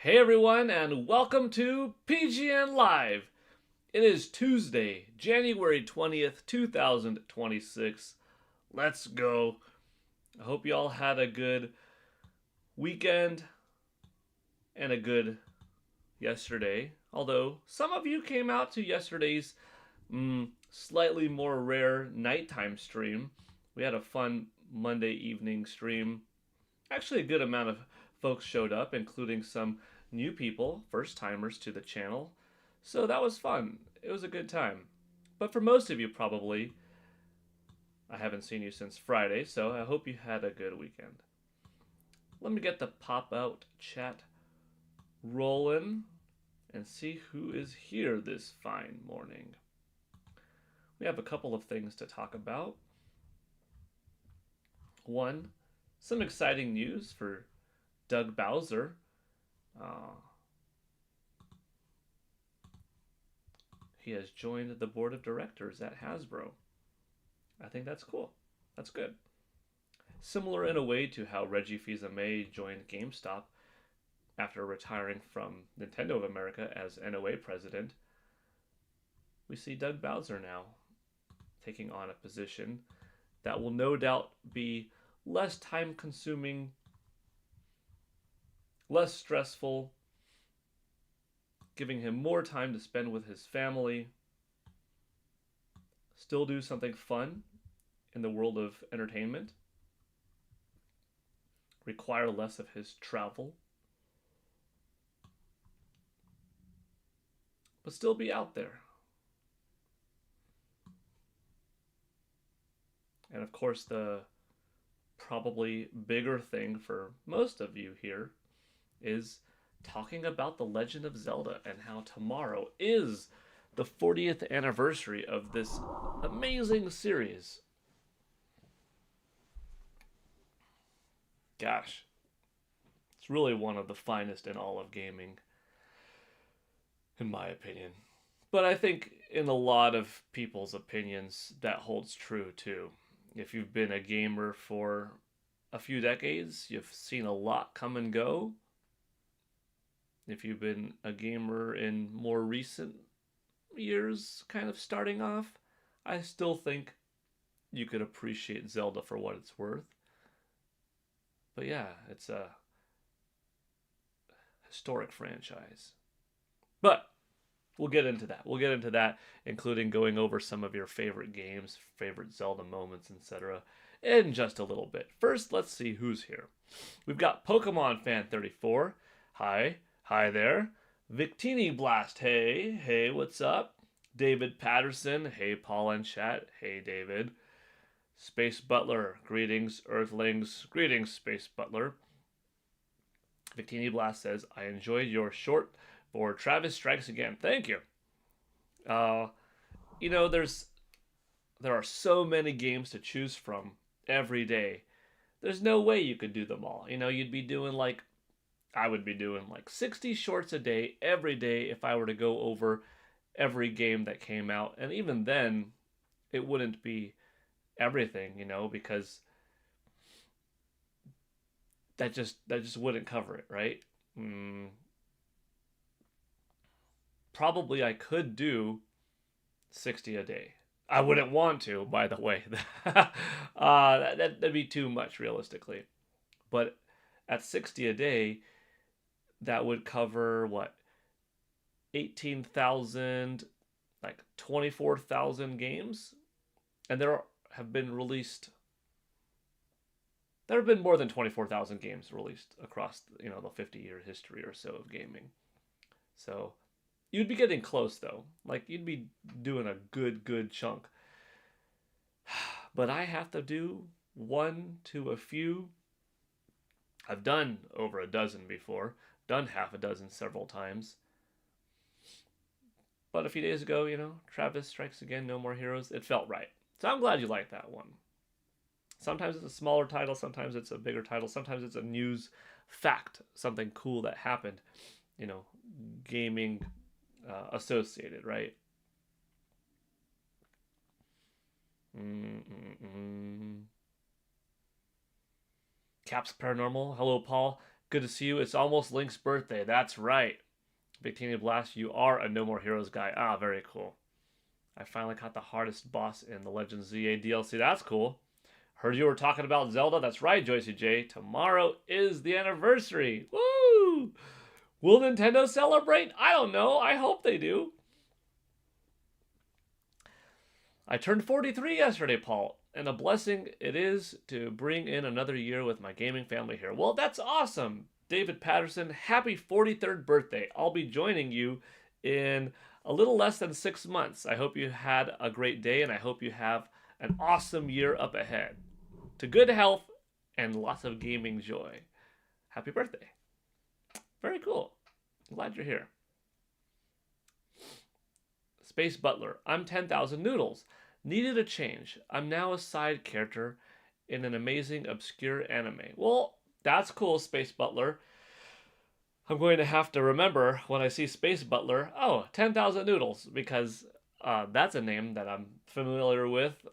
Hey everyone, and welcome to PGN Live. It is Tuesday, January 20th, 2026. Let's go. I hope you all had a good weekend and a good yesterday. Although some of you came out to yesterday's slightly more rare nighttime stream. We had a fun Monday evening stream. Actually, a good amount of folks showed up, including some new people, first timers to the channel. So that was fun. It was a good time. But for most of you, probably, I haven't seen you since Friday, so I hope you had a good weekend. Let me get the pop out chat rolling and see who is here this fine morning. We have a couple of things to talk about. One, some exciting news for Doug Bowser. He has joined the board of directors at Hasbro. I think that's cool. That's good. Similar in a way to how Reggie Fils-Aimé joined GameStop after retiring from Nintendo of America as NOA president. We see Doug Bowser now taking on a position that will no doubt be less time consuming, less stressful, giving him more time to spend with his family, still do something fun in the world of entertainment, require less of his travel, but still be out there. And of course, the probably bigger thing for most of you here is talking about The Legend of Zelda and how tomorrow is the 40th anniversary of this amazing series. Gosh, it's really one of the finest in all of gaming, in my opinion. But I think in a lot of people's opinions, that holds true too. If you've been a gamer for a few decades, you've seen a lot come and go. If you've been a gamer in more recent years, kind of starting off, I still think you could appreciate Zelda for what it's worth. But yeah, it's a historic franchise. But we'll get into that. We'll get into that, including going over some of your favorite games, favorite Zelda moments, etc., in just a little bit. First, let's see who's here. We've got Pokemon Fan 34. Hi. Hi there. Victini Blast. Hey, what's up? David Patterson. Hey, Paul and chat. Hey, David. Space Butler. Greetings, Earthlings. Greetings, Space Butler. Victini Blast says, I enjoyed your short for Travis Strikes Again. Thank you. There are so many games to choose from every day. There's no way you could do them all. You'd be doing I would be doing 60 shorts a day every day if I were to go over every game that came out. And even then, it wouldn't be everything, because that just wouldn't cover it, right? Probably I could do 60 a day. I wouldn't want to, by the way. That'd be too much, realistically. But at 60 a day, that would cover, 18,000, 24,000 games? And there have been more than 24,000 games released across, the 50-year history or so of gaming. So you'd be getting close, though. You'd be doing a good chunk. But I have to do one to a few. I've done over a dozen before. Done half a dozen several times. But a few days ago, Travis Strikes Again, No More Heroes, it felt right. So I'm glad you like that one. Sometimes it's a smaller title, sometimes it's a bigger title, sometimes it's a news fact, something cool that happened, gaming associated, right? Caps Paranormal, hello Paul. Good to see you. It's almost Link's birthday. That's right. Big Teeny Blast, you are a No More Heroes guy. Ah, very cool. I finally caught the hardest boss in the Legend ZA DLC. That's cool. Heard you were talking about Zelda. That's right, Joycey J. Tomorrow is the anniversary. Woo! Will Nintendo celebrate? I don't know. I hope they do. I turned 43 yesterday, Paul, and a blessing it is to bring in another year with my gaming family here. Well, that's awesome. David Patterson, happy 43rd birthday. I'll be joining you in a little less than 6 months. I hope you had a great day, and I hope you have an awesome year up ahead. To good health and lots of gaming joy. Happy birthday. Very cool. Glad you're here. Space Butler. I'm 10,000 Noodles. Needed a change. I'm now a side character in an amazing obscure anime. Well, that's cool, Space Butler. I'm going to have to remember when I see Space Butler, oh, 10,000 Noodles, because that's a name that I'm familiar with,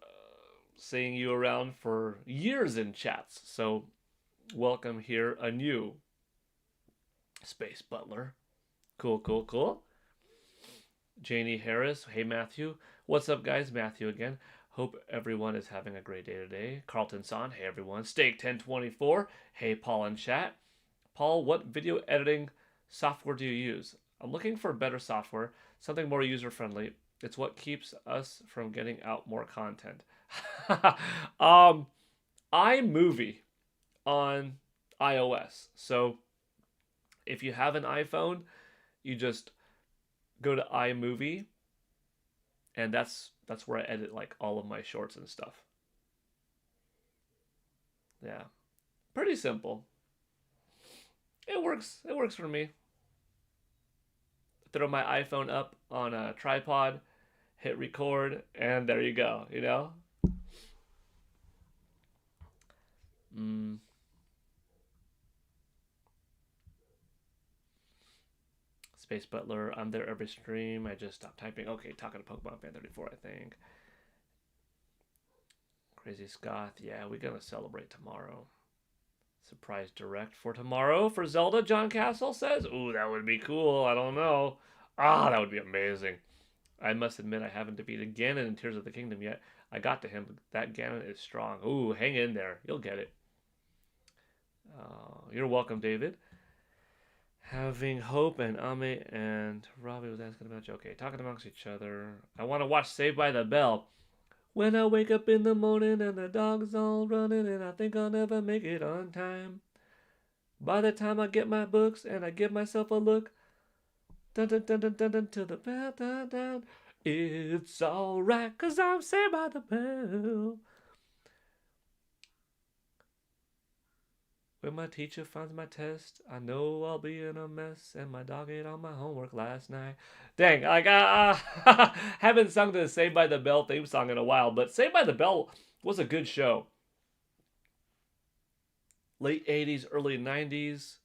seeing you around for years in chats. So, welcome here anew, Space Butler. Cool, cool, cool. Janie Harris, hey Matthew. What's up, guys? Matthew again. Hope everyone is having a great day today. Carlton Son, hey everyone. Steak1024, hey Paul in chat. Paul, what video editing software do you use? I'm looking for better software, something more user-friendly. It's what keeps us from getting out more content. iMovie on iOS. So if you have an iPhone, you just go to iMovie, and that's where I edit like all of my shorts and stuff. Yeah, pretty simple. It works for me. Throw my iPhone up on a tripod, hit record, and there you go, you know? Space Butler, I'm there every stream. I just stopped typing. Okay, talking to Pokemon Fan 34, I think. Crazy Scoth, yeah, we're gonna celebrate tomorrow. Surprise direct for tomorrow for Zelda, John Castle says. Ooh, that would be cool. I don't know. Ah, that would be amazing. I must admit I haven't defeated Ganon in Tears of the Kingdom yet. I got to him, but that Ganon is strong. Ooh, hang in there. You'll get it. You're welcome, David. Having Hope and Ame and Robbie was asking about you. Okay, talking amongst each other. I want to watch Saved by the Bell. When I wake up in the morning and the dog's all running and I think I'll never make it on time. By the time I get my books and I give myself a look, dun dun dun dun dun, dun to the bell, dun dun. It's alright, 'cause I'm saved by the bell. When my teacher finds my test, I know I'll be in a mess, and my dog ate all my homework last night. Dang, like, haven't sung the Saved by the Bell theme song in a while, but Saved by the Bell was a good show. Late 80s, early 90s.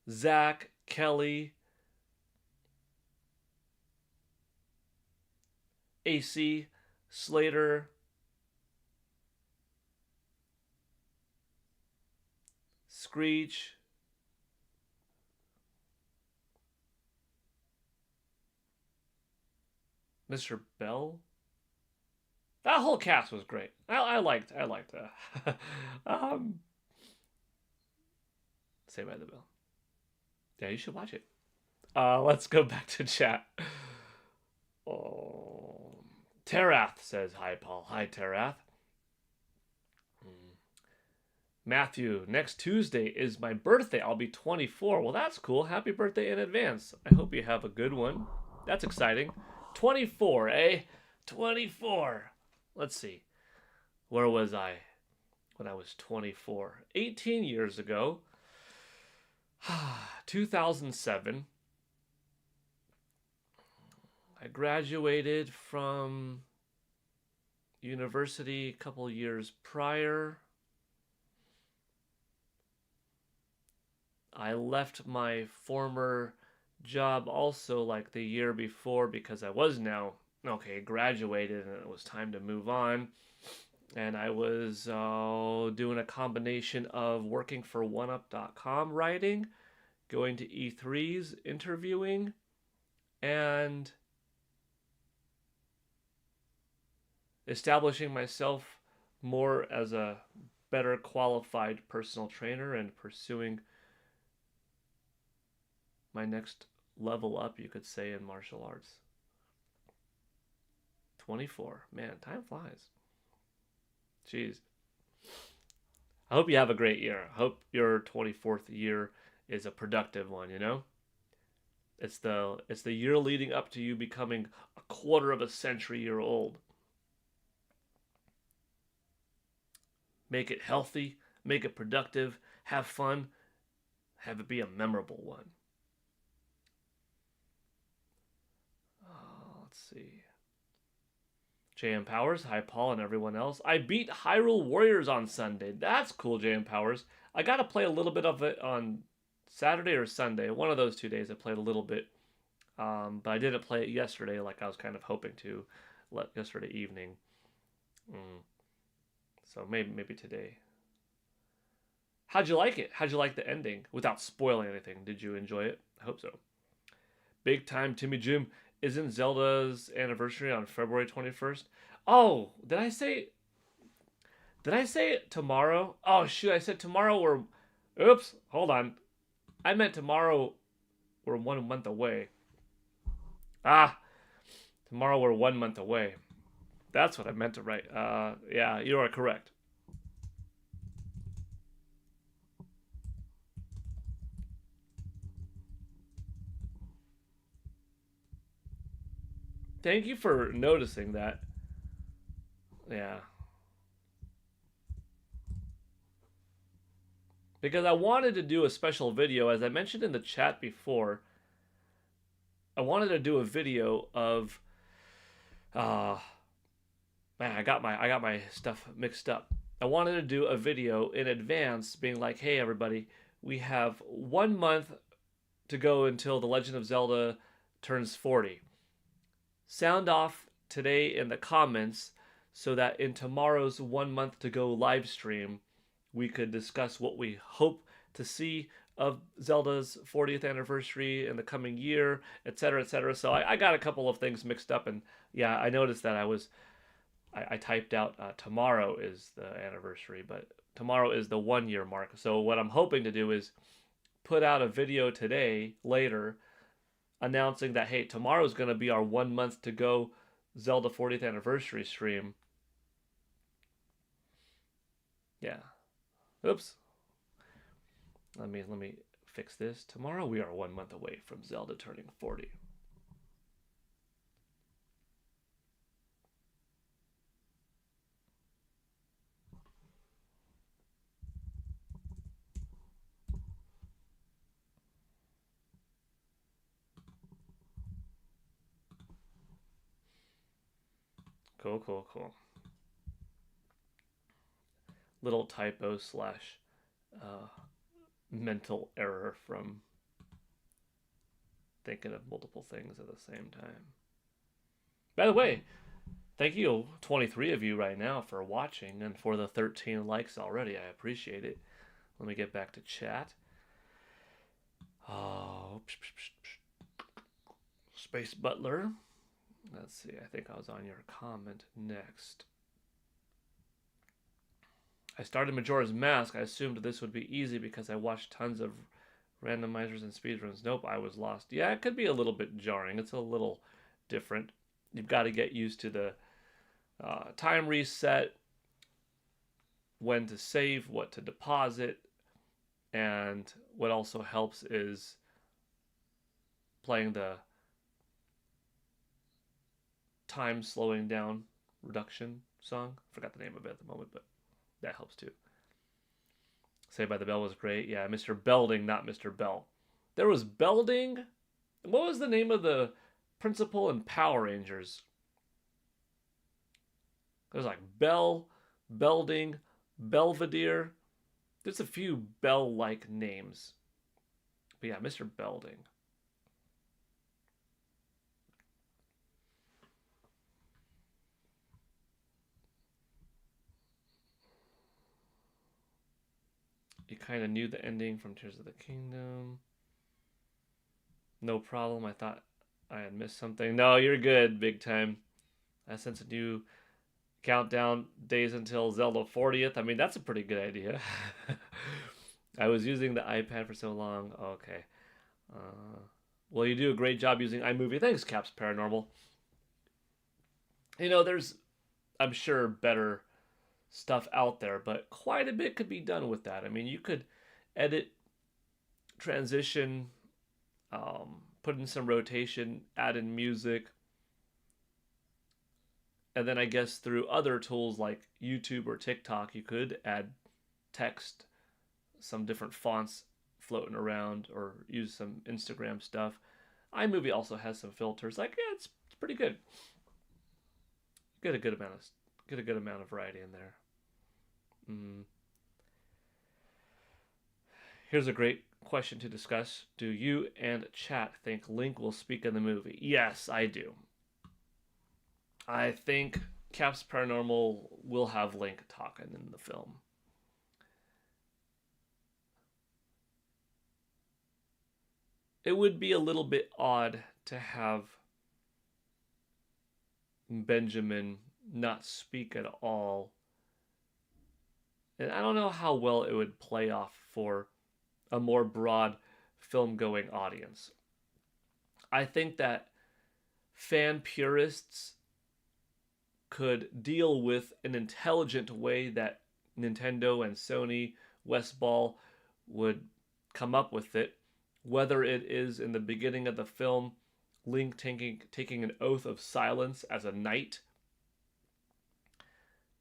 Zach, Kelly, AC, Slater, Screech, Mr. Bell. That whole cast was great. I liked Saved by the Bell. Yeah, you should watch it. Let's go back to chat. Oh, Terath says hi, Paul. Hi, Terath. Matthew, next Tuesday is my birthday. I'll be 24. Well, that's cool. Happy birthday in advance. I hope you have a good one. That's exciting. 24, eh? 24. Let's see. Where was I when I was 24? 18 years ago. 2007. I graduated from university a couple years prior. I left my former job also like the year before because I was now, okay, graduated and it was time to move on. And I was doing a combination of working for OneUp.com writing, going to E3s, interviewing, and establishing myself more as a better qualified personal trainer and pursuing my next level up, you could say, in martial arts. 24. Man, time flies. Jeez. I hope you have a great year. I hope your 24th year is a productive one, you know? It's the year leading up to you becoming a quarter of a century year old. Make it healthy, make it productive, have fun, have it be a memorable one. Let's see. JM Powers, hi Paul and everyone else. I beat Hyrule Warriors on Sunday. That's cool, JM Powers. I got to play a little bit of it on Saturday or Sunday. One of those 2 days I played a little bit. But I didn't play it yesterday like I was kind of hoping to yesterday evening. So maybe today. How'd you like it? How'd you like the ending? Without spoiling anything, did you enjoy it? I hope so. Big time Timmy Jim. Isn't Zelda's anniversary on February 21st? Oh, did I say tomorrow? Oh shoot, I said tomorrow we're oops, hold on. I meant tomorrow we're 1 month away. Tomorrow we're 1 month away. That's what I meant to write. Yeah, you are correct. Thank you for noticing that. Yeah. Because I wanted to do a special video, as I mentioned in the chat before. I wanted to do a video of man, I got my stuff mixed up. I wanted to do a video in advance being like, "Hey everybody, we have 1 month to go until The Legend of Zelda turns 40. Sound off today in the comments so that in tomorrow's 1 month to go live stream, we could discuss what we hope to see of Zelda's 40th anniversary in the coming year, etc., etc." So I got a couple of things mixed up, and yeah, I noticed that I typed out tomorrow is the anniversary, but tomorrow is the 1 year mark. So what I'm hoping to do is put out a video today, later, announcing that, hey, tomorrow is going to be our 1 month to go Zelda 40th anniversary stream. Yeah. Oops. Let me fix this. Tomorrow we are 1 month away from Zelda turning 40. Cool. Little typo slash mental error from thinking of multiple things at the same time. By the way, thank you, 23 of you right now, for watching and for the 13 likes already. I appreciate it. Let me get back to chat. Oh, Space Butler. Let's see, I think I was on your comment next. I started Majora's Mask. I assumed this would be easy because I watched tons of randomizers and speedruns. Nope, I was lost. Yeah, it could be a little bit jarring. It's a little different. You've got to get used to the time reset, when to save, what to deposit, and what also helps is playing the time slowing down reduction song. Forgot the name of it at the moment, but that helps too. Saved by the Bell was great. Yeah, Mr. Belding, not Mr. Bell. There was Belding. What was the name of the principal in Power Rangers? There's like Bell, Belding, Belvedere. There's a few Bell-like names. But yeah, Mr. Belding. You kind of knew the ending from Tears of the Kingdom. No problem. I thought I had missed something. No, you're good, big time. I sense a new countdown days until Zelda 40th. I mean, that's a pretty good idea. I was using the iPad for so long. Okay. Uh, well, you do a great job using iMovie. Thanks, Caps Paranormal. There's, I'm sure, better stuff out there, but quite a bit could be done with that. I mean, you could edit, transition, put in some rotation, add in music, and then I guess through other tools like YouTube or TikTok, you could add text, some different fonts floating around, or use some Instagram stuff. iMovie also has some filters. Like, yeah, it's pretty good. Get a good amount of variety in there. Mm. Here's a great question to discuss. Do you and chat think Link will speak in the movie? Yes, I do. I think Caps Paranormal will have Link talking in the film. It would be a little bit odd to have Benjamin not speak at all. And I don't know how well it would play off for a more broad film going audience. I think that fan purists could deal with an intelligent way that Nintendo and Sony, Westball would come up with it, whether it is in the beginning of the film, Link taking an oath of silence as a knight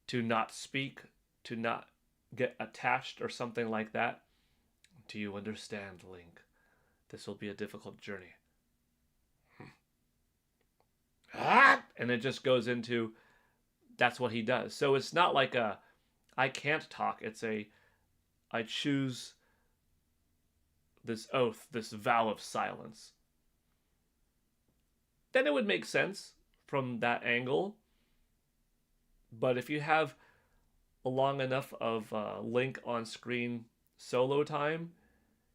to not speak, to not get attached or something like that. Do you understand, Link? This will be a difficult journey. And it just goes into that's what he does. So it's not like a I can't talk. It's a I choose this oath, this vow of silence. Then it would make sense from that angle. But if you have a long enough of Link on screen solo time,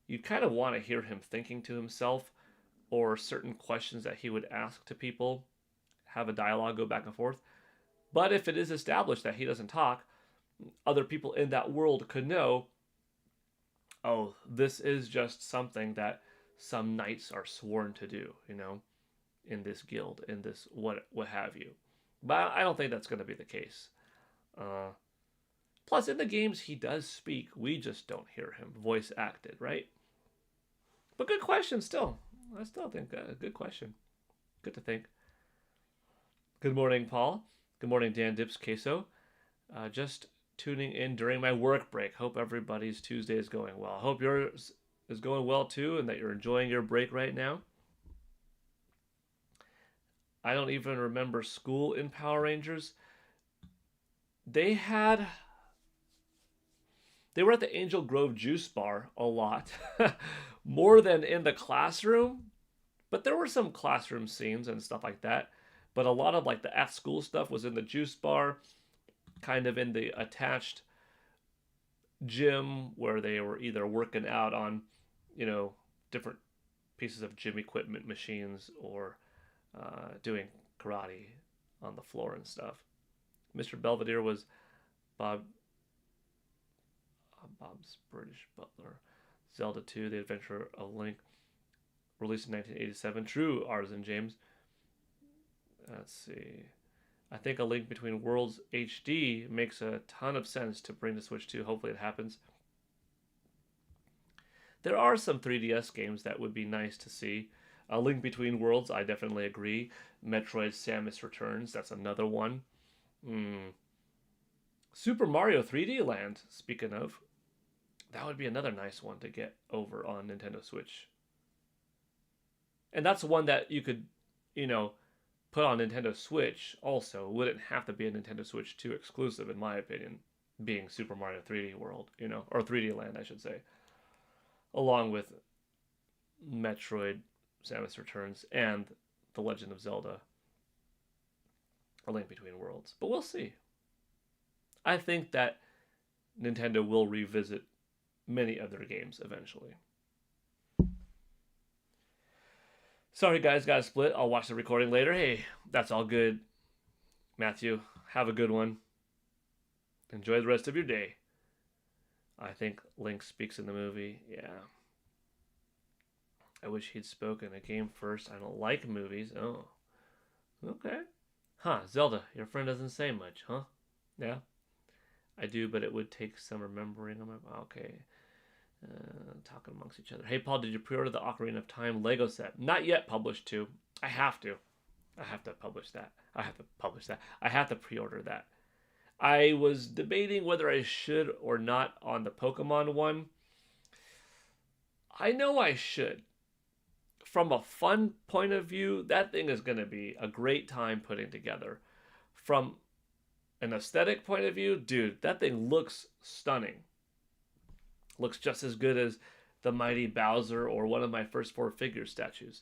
you kind of want to hear him thinking to himself, or certain questions that he would ask to people, have a dialogue go back and forth. But if it is established that he doesn't talk, other people in that world could know, oh, this is just something that some knights are sworn to do, in this guild, in this what have you. But I don't think that's going to be the case. Plus, in the games, he does speak. We just don't hear him voice acted, right? But good question still. I still think good question. Good to think. Good morning, Paul. Good morning, Dan Dips Queso. Just tuning in during my work break. Hope everybody's Tuesday is going well. Hope yours is going well too, and that you're enjoying your break right now. I don't even remember school in Power Rangers. They were at the Angel Grove Juice Bar a lot, more than in the classroom. But there were some classroom scenes and stuff like that. But a lot of like the at school stuff was in the juice bar, kind of in the attached gym where they were either working out on, different pieces of gym equipment, machines, or doing karate on the floor and stuff. Mr. Belvedere was Bob's British butler. Zelda 2, The Adventure of Link, released in 1987. True, Artisan James. Let's see. I think A Link Between Worlds HD makes a ton of sense to bring to Switch 2. Hopefully it happens. There are some 3DS games that would be nice to see. A Link Between Worlds, I definitely agree. Metroid Samus Returns, that's another one. Super Mario 3D Land, speaking of. That would be another nice one to get over on Nintendo Switch. And that's one that you could, put on Nintendo Switch also. It wouldn't have to be a Nintendo Switch 2 exclusive, in my opinion, being Super Mario 3D World, or 3D Land, I should say. Along with Metroid, Samus Returns, and The Legend of Zelda, A Link Between Worlds. But we'll see. I think that Nintendo will revisit many of their games eventually. Sorry, guys, got to split. I'll watch the recording later. Hey, that's all good. Matthew, have a good one. Enjoy the rest of your day. I think Link speaks in the movie. Yeah. I wish he'd spoken a game first. I don't like movies. Oh. Okay. Huh, Zelda, your friend doesn't say much, huh? Yeah. I do, but it would take some remembering. Okay. Talking amongst each other. Hey, Paul, did you pre-order the Ocarina of Time Lego set? Not yet published to. I have to. I have to publish that. I have to pre-order that. I was debating whether I should or not on the Pokemon one. I know I should. From a fun point of view, that thing is going to be a great time putting together. From an aesthetic point of view, dude, that thing looks stunning. Looks just as good as the Mighty Bowser or one of my first 4 figure statues.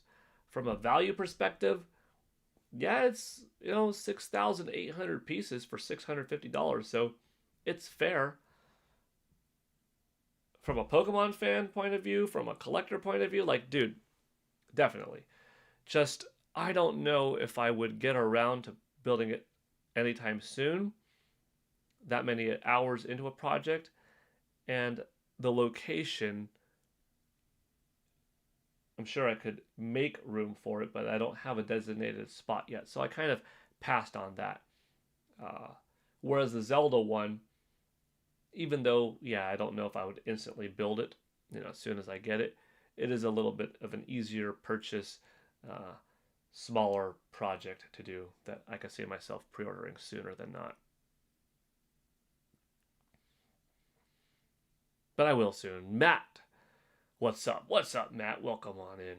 From a value perspective, yeah, it's 6,800 pieces for $650, so it's fair. From a Pokemon fan point of view, from a collector point of view, like, dude, definitely. Just, I don't know if I would get around to building it anytime soon. That many hours into a project, and the location, I'm sure I could make room for it, but I don't have a designated spot yet. So I kind of passed on that. Whereas the Zelda one, even though, yeah, I don't know if I would instantly build it, as soon as I get it, it is a little bit of an easier purchase, smaller project to do that I can see myself pre-ordering sooner than not. But I will soon. Matt, what's up? What's up, Matt? Welcome on in.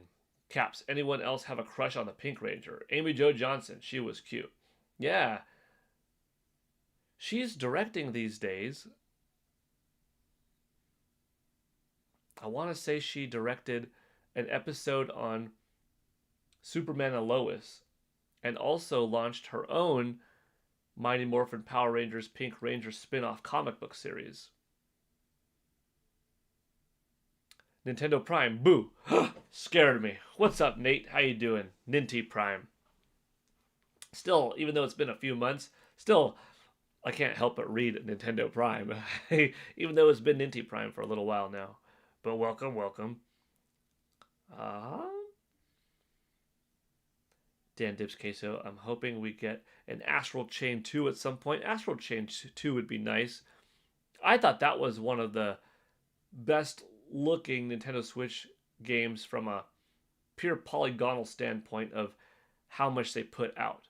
Caps, anyone else have a crush on the Pink Ranger? Amy Jo Johnson, she was cute. Yeah. She's directing these days. I want to say she directed an episode on Superman and Lois, and also launched her own Mighty Morphin Power Rangers Pink Ranger spin-off comic book series. Nintendo Prime, boo! Scared me. What's up, Nate? How you doing? Ninty Prime. Still, even though it's been a few months, still, I can't help but read Nintendo Prime. Even though it's been Ninty Prime for a little while now. But welcome, welcome. Dan Dips Queso, I'm hoping we get an Astral Chain 2 at some point. Astral Chain 2 would be nice. I thought that was one of the best looking Nintendo Switch games from a pure polygonal standpoint of how much they put out.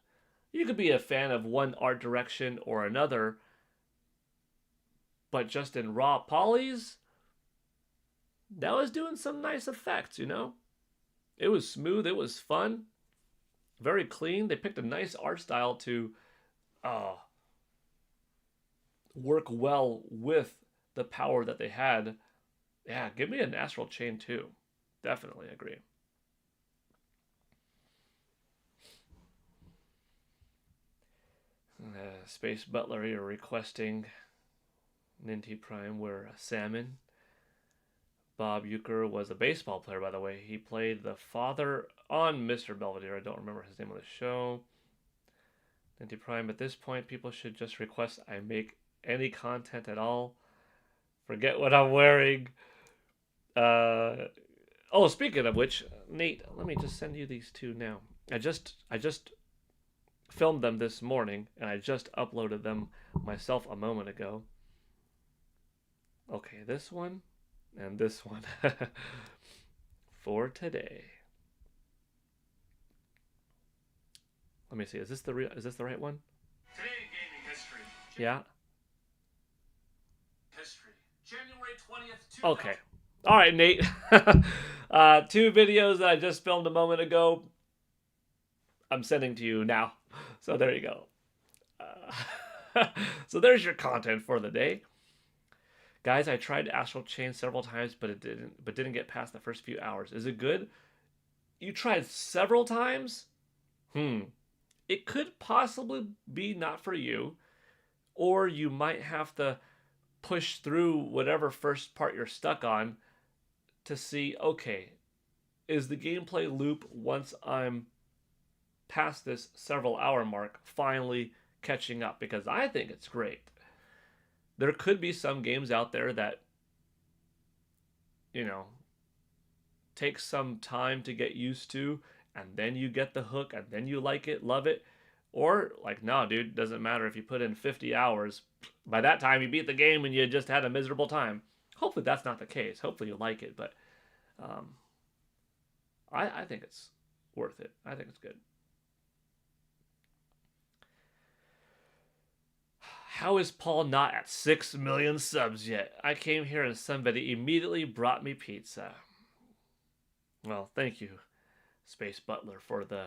You could be a fan of one art direction or another, but just in raw polys, that was doing some nice effects, It was smooth, it was fun, very clean. They picked a nice art style to work well with the power that they had. Yeah, give me an Astral Chain 2. Definitely agree. Space Butler, you're requesting Ninty Prime were salmon. Bob Euchre was a baseball player, by the way. He played the father on Mr. Belvedere. I don't remember his name on the show. Ninty Prime, at this point, people should just request I make any content at all. Forget what I'm wearing. Speaking of which, Nate, let me just send you these two now. I just filmed them this morning, and I just uploaded them myself a moment ago. Okay, this one and this one for today. Let me see. Is this the right one? Today in gaming history. Yeah. History. January 20th. Okay. All right, Nate. 2 videos that I just filmed a moment ago. I'm sending to you now. So there you go. So there's your content for the day. Guys, I tried Astral Chain several times, but didn't get past the first few hours. Is it good? You tried several times? It could possibly be not for you, or you might have to push through whatever first part you're stuck on to see, okay, is the gameplay loop once I'm past this several hour mark finally catching up? Because I think it's great. There could be some games out there that, you know, take some time to get used to, and then you get the hook, and then you like it, love it. Or, like, no, dude, doesn't matter if you put in 50 hours. By that time, you beat the game and you just had a miserable time. Hopefully, that's not the case. Hopefully, you like it, but um, I think it's worth it. I think it's good. How is Paul not at 6 million subs yet? I came here and somebody immediately brought me pizza. Well, thank you, Space Butler, for the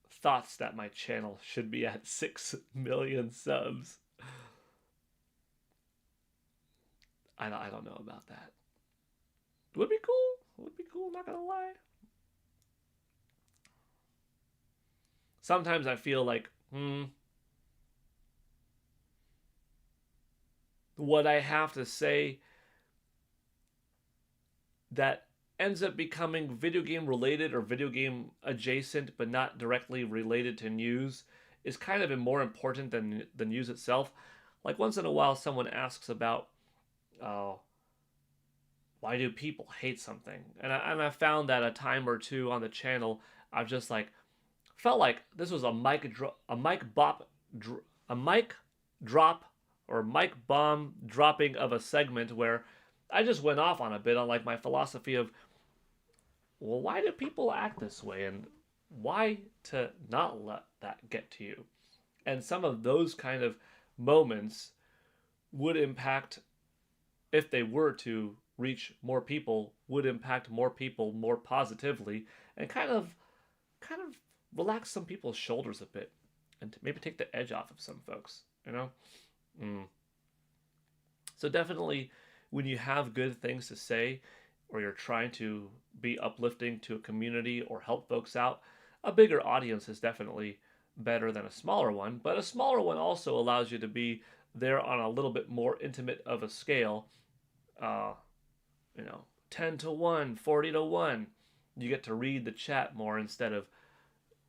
thoughts that my channel should be at 6 million subs. I don't know about that. Would be cool. Would be cool, not gonna lie. Sometimes I feel like, what I have to say that ends up becoming video game related or video game adjacent but not directly related to news is kind of more important than the news itself. Like once in a while someone asks about why do people hate something? And I found that a time or two on the channel I've just like felt like this was a mic drop or mic bomb dropping of a segment where I just went off on a bit on like my philosophy of, well, why do people act this way and why to not let that get to you? And some of those kind of moments would impact, if they were to reach more people, would impact more people more positively and kind of relax some people's shoulders a bit and maybe take the edge off of some folks, you know? So definitely when you have good things to say or you're trying to be uplifting to a community or help folks out, a bigger audience is definitely better than a smaller one. But a smaller one also allows you to be there on a little bit more intimate of a scale. 10 to 1, 40 to 1. You get to read the chat more instead of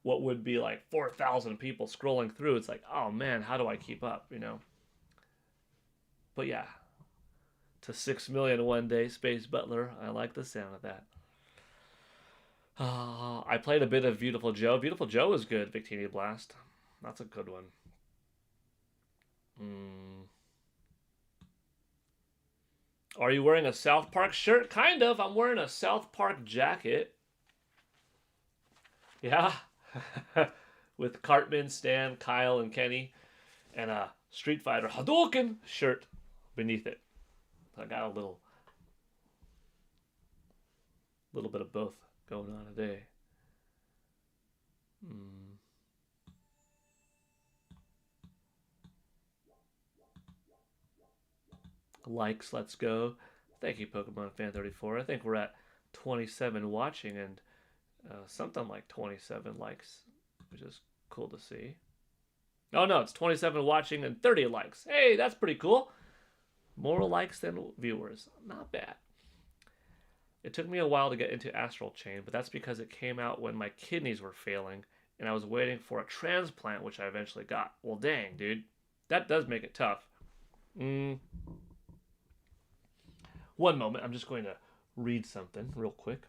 what would be like 4,000 people scrolling through. It's like, oh man, how do I keep up, But yeah, to 6 million one day, Space Butler. I like the sound of that. I played a bit of Beautiful Joe. Beautiful Joe is good, Victini Blast. That's a good one. Are you wearing a South Park shirt? Kind of. I'm wearing a South Park jacket. Yeah. With Cartman, Stan, Kyle, and Kenny. And a Street Fighter Hadouken shirt beneath it. I got a little bit of both going on today. Likes, let's go. Thank you, Pokemon Fan 34. I think we're at 27 watching and something like 27 likes, which is cool to see. Oh no, it's 27 watching and 30 likes. Hey, that's pretty cool. More likes than viewers. Not bad. It took me a while to get into Astral Chain, but that's because it came out when my kidneys were failing and I was waiting for a transplant, which I eventually got. Well, dang, dude. That does make it tough. One moment. I'm just going to read something real quick.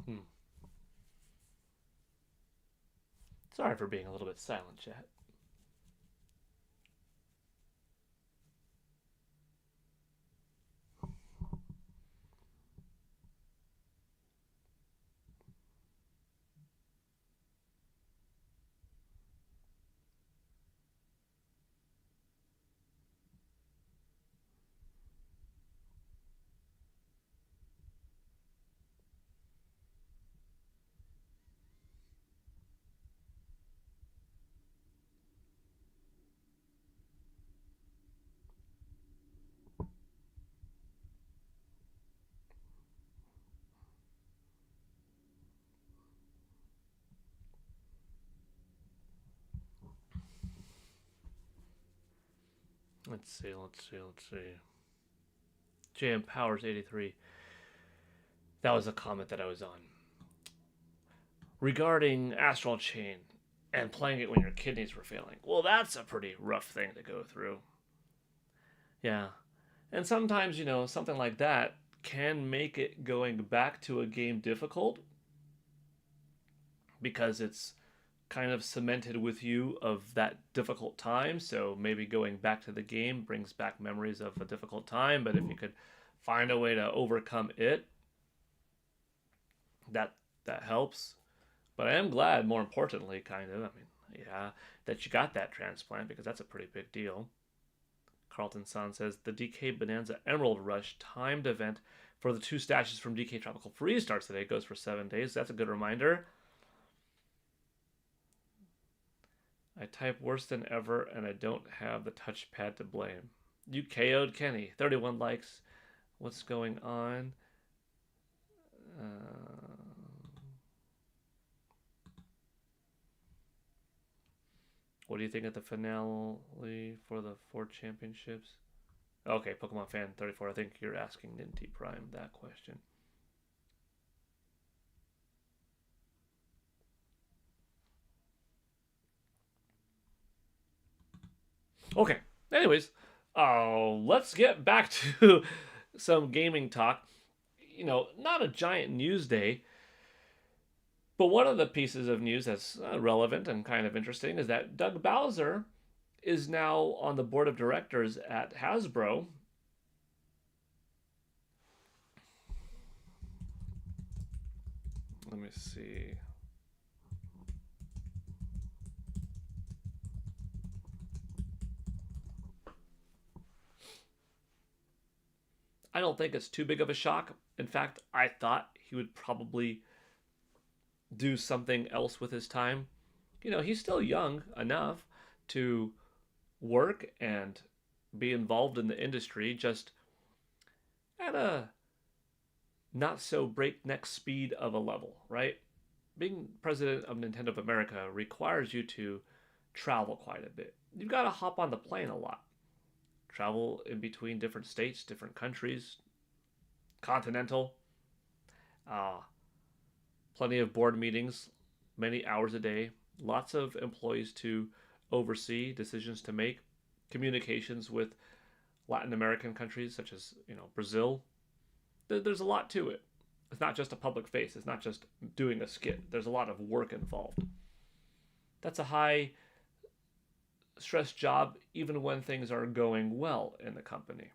Hmm. Sorry for being a little bit silent, chat. Let's see. JM Powers 83. That was a comment that I was on regarding Astral Chain and playing it when your kidneys were failing. Well, that's a pretty rough thing to go through. Yeah. And sometimes, something like that can make it going back to a game difficult because it's kind of cemented with you of that difficult time. So maybe going back to the game brings back memories of a difficult time, but if you could find a way to overcome it, that helps. But I am glad, more importantly, kind of, that you got that transplant because that's a pretty big deal. Carlton San says the DK Bonanza Emerald Rush timed event for the 2 stashes from DK Tropical Freeze starts today. It goes for 7 days. That's a good reminder. I type worse than ever and I don't have the touchpad to blame. You KO'd Kenny. 31 likes. What's going on? What do you think of the finale for the 4 championships? Okay, Pokemon Fan 34. I think you're asking Ninty Prime that question. Okay. Anyways, let's get back to some gaming talk. Not a giant news day, but one of the pieces of news that's relevant and kind of interesting is that Doug Bowser is now on the board of directors at Hasbro. Let me see. I don't think it's too big of a shock. In fact, I thought he would probably do something else with his time. He's still young enough to work and be involved in the industry, just at a not so breakneck speed of a level, right? Being president of Nintendo of America requires you to travel quite a bit. You've got to hop on the plane a lot, travel in between different states, different countries, continental. Uh, Plenty of board meetings, many hours a day, lots of employees to oversee, decisions to make, communications with Latin American countries such as Brazil. There's a lot to it. It's not just a public face. It's not just doing a skit. There's a lot of work involved. That's a high stress job even when things are going well in the company.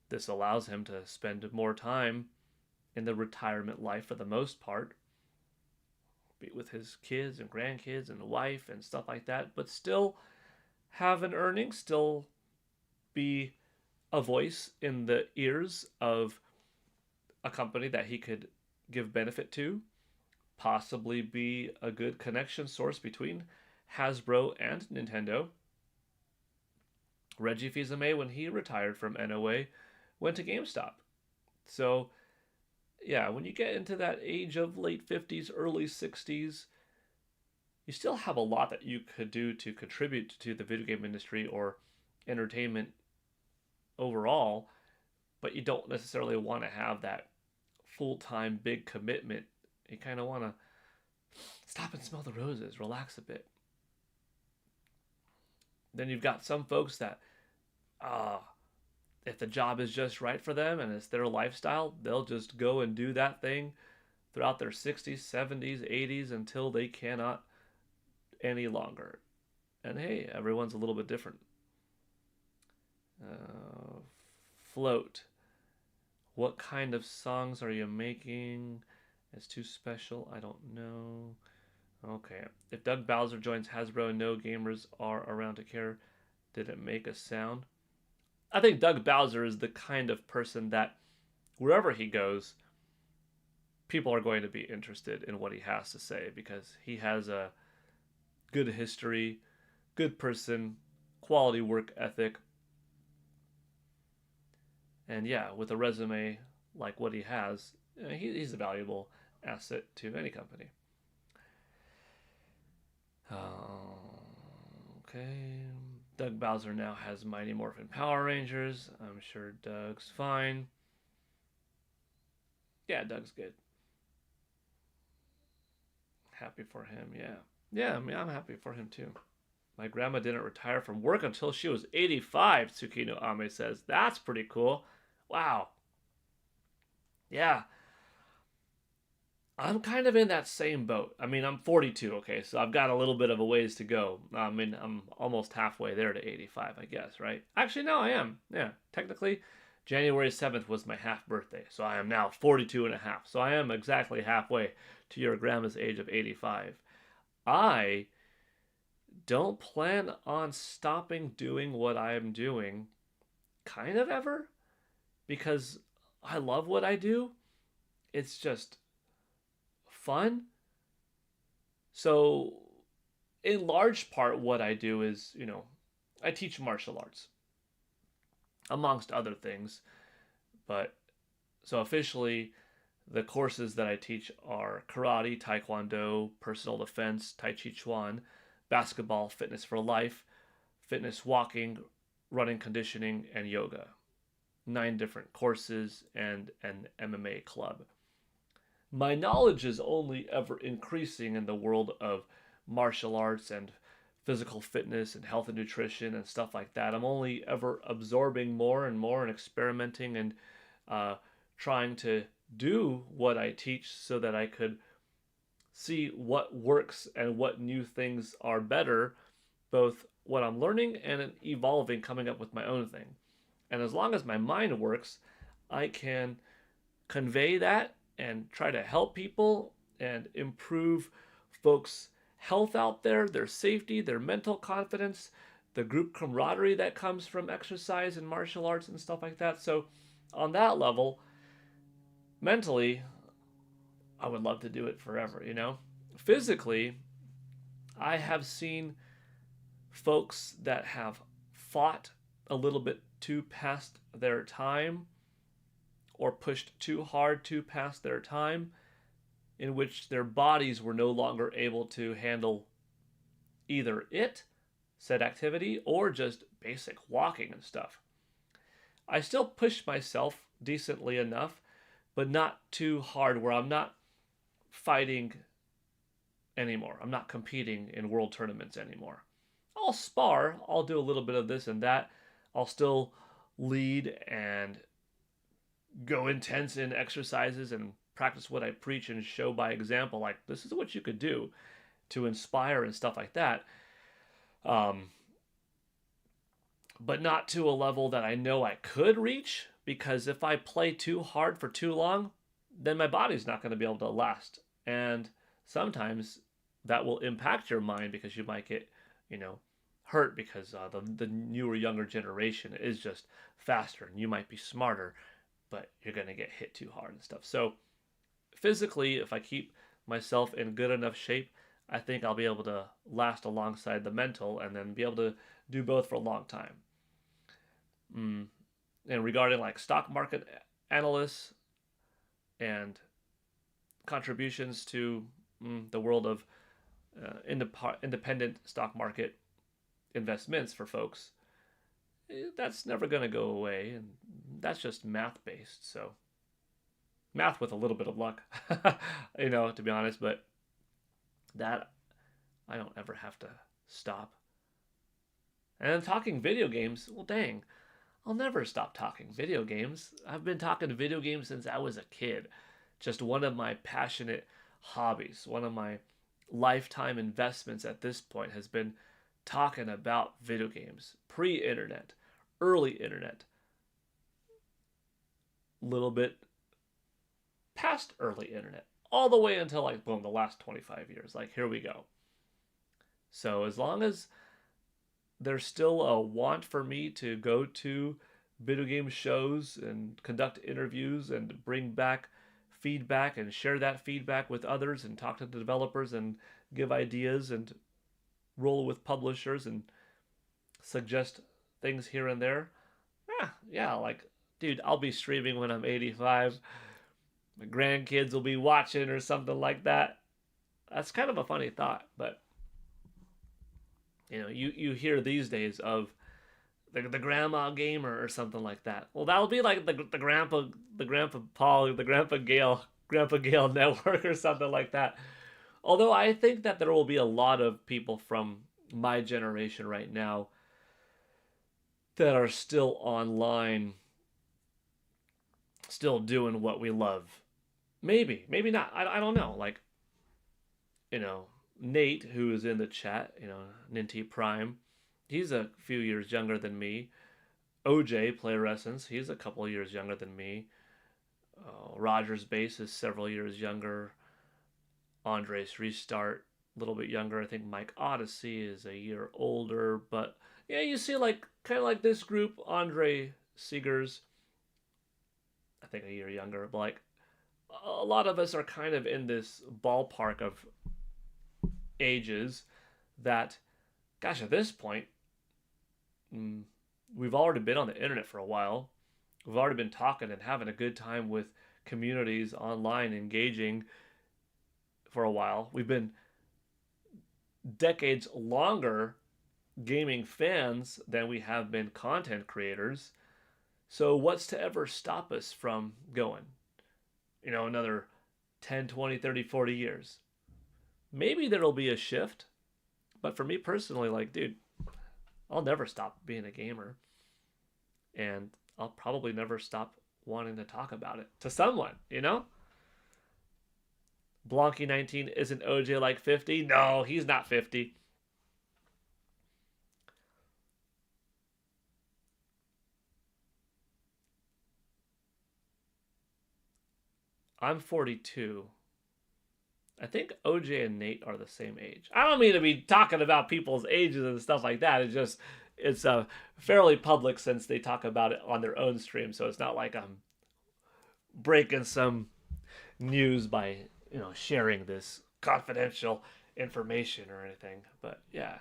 This allows him to spend more time in the retirement life for the most part, be with his kids and grandkids and wife and stuff like that, but still have an earning, still be a voice in the ears of a company that he could give benefit to, possibly be a good connection source between Hasbro and Nintendo. Reggie Fils-Aimé, when he retired from NOA, went to GameStop. So, yeah, when you get into that age of late 50s, early 60s, you still have a lot that you could do to contribute to the video game industry or entertainment overall, but you don't necessarily want to have that full-time big commitment. You kind of want to stop and smell the roses, relax a bit. Then you've got some folks that if the job is just right for them and it's their lifestyle, they'll just go and do that thing throughout their 60s, 70s, 80s until they cannot any longer. And hey, everyone's a little bit different. Float. What kind of songs are you making? It's too special. I don't know. Okay. If Doug Bowser joins Hasbro and no gamers are around to care, did it make a sound? I think Doug Bowser is the kind of person that wherever he goes, people are going to be interested in what he has to say because he has a good history, good person, quality work ethic. And yeah, with a resume like what he has, he's a valuable asset to any company. Okay. Doug Bowser now has Mighty Morphin Power Rangers. I'm sure Doug's fine. Yeah, Doug's good. Happy for him, yeah. Yeah, I mean, I'm happy for him too. My grandma didn't retire from work until she was 85, Tsukino Ame says. That's pretty cool. Wow. Yeah. I'm kind of in that same boat. I mean, I'm 42, okay, so I've got a little bit of a ways to go. I mean, I'm almost halfway there to 85, I guess, right? Actually, no, I am. Yeah, technically, January 7th was my half birthday, so I am now 42 and a half. So I am exactly halfway to your grandma's age of 85. I don't plan on stopping doing what I am doing kind of ever because I love what I do. It's just fun. So, in large part, what I do is, I teach martial arts, amongst other things. But so officially, the courses that I teach are karate, taekwondo, personal defense, tai chi chuan, basketball, fitness for life, fitness walking, running conditioning, and yoga. 9 different courses and an MMA club. My knowledge is only ever increasing in the world of martial arts and physical fitness and health and nutrition and stuff like that. I'm only ever absorbing more and more and experimenting and trying to do what I teach so that I could see what works and what new things are better, both what I'm learning and evolving, coming up with my own thing. And as long as my mind works, I can convey that and try to help people and improve folks' health out there, their safety, their mental confidence, the group camaraderie that comes from exercise and martial arts and stuff like that. So, on that level, mentally, I would love to do it forever. Physically, I have seen folks that have fought a little bit too past their time or pushed too hard too past their time, in which their bodies were no longer able to handle either said activity, or just basic walking and stuff. I still push myself decently enough, but not too hard where I'm not fighting anymore. I'm not competing in world tournaments anymore. I'll spar, I'll do a little bit of this and that. I'll still lead and go intense in exercises and practice what I preach and show by example, like this is what you could do to inspire and stuff like that. But not to a level that I know I could reach, because if I play too hard for too long, then my body's not going to be able to last. And sometimes that will impact your mind because you might get, hurt because the newer, younger generation is just faster and you might be smarter, but you're going to get hit too hard and stuff. So physically, if I keep myself in good enough shape, I think I'll be able to last alongside the mental and then be able to do both for a long time. And regarding like stock market analysts and contributions to the world of independent stock market investments for folks, that's never going to go away, and that's just math based. So math with a little bit of luck, to be honest, but that I don't ever have to stop. And then talking video games, well, dang, I'll never stop talking video games. I've been talking video games since I was a kid. Just one of my passionate hobbies, one of my lifetime investments at this point has been talking about video games. Pre-internet, early internet, little bit past early internet, all the way until like boom, the last 25 years. Like here we go. So as long as there's still a want for me to go to video game shows and conduct interviews and bring back feedback and share that feedback with others and talk to the developers and give ideas and roll with publishers and suggest things here and there. Yeah, like, dude, I'll be streaming when I'm 85. My grandkids will be watching or something like that. That's kind of a funny thought, but you hear these days of the grandma gamer or something like that. Well, that'll be like the grandpa Paul, the grandpa Gale network or something like that. Although I think that there will be a lot of people from my generation right now that are still online, still doing what we love. Maybe not. I don't know. Like, Nate, who is in the chat, Ninty Prime, he's a few years younger than me. OJ, Player Essence, he's a couple years younger than me. Rogers Base is several years younger. Andres Restart, a little bit younger. I think Mike Odyssey is a year older. But yeah, you see like kind of like this group, Andre Seegers, I think a year younger. But like a lot of us are kind of in this ballpark of ages that, gosh, at this point, we've already been on the internet for a while. We've already been talking and having a good time with communities online, engaging for a while. We've been decades longer gaming fans than we have been content creators. So what's to ever stop us from going, another 10, 20, 30, 40 years? Maybe there'll be a shift. But for me personally, like, dude, I'll never stop being a gamer. And I'll probably never stop wanting to talk about it to someone, Blanky 19, isn't OJ like 50? No, he's not 50. I'm 42. I think OJ and Nate are the same age. I don't mean to be talking about people's ages and stuff like that. It's fairly public since they talk about it on their own stream. So it's not like I'm breaking some news by, sharing this confidential information or anything. But yeah,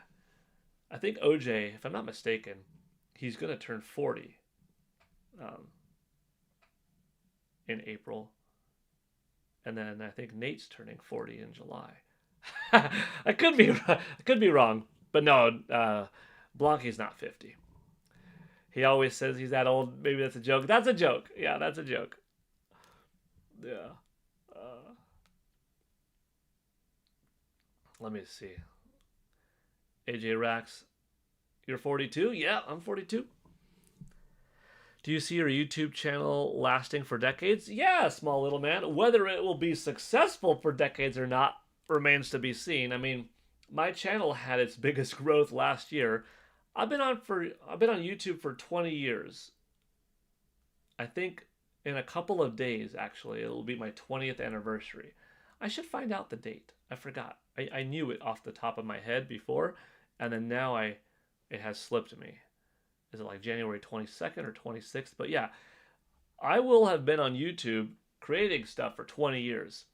I think OJ, if I'm not mistaken, he's going to turn 40 in April. And then I think Nate's turning 40 in July. I could be wrong, but no, Blanky's not 50. He always says he's that old. Maybe that's a joke. That's a joke. Yeah, that's a joke. Yeah. Let me see. AJ Rax, you're 42? Yeah, I'm 42. Do you see your YouTube channel lasting for decades? Yeah, small little man. Whether it will be successful for decades or not remains to be seen. I mean, my channel had its biggest growth last year. I've been on YouTube for 20 years. I think in a couple of days, actually, it'll be my 20th anniversary. I should find out the date. I forgot. I knew it off the top of my head before, and then now it has slipped me. Is it like January 22nd or 26th? But yeah, I will have been on YouTube creating stuff for 20 years.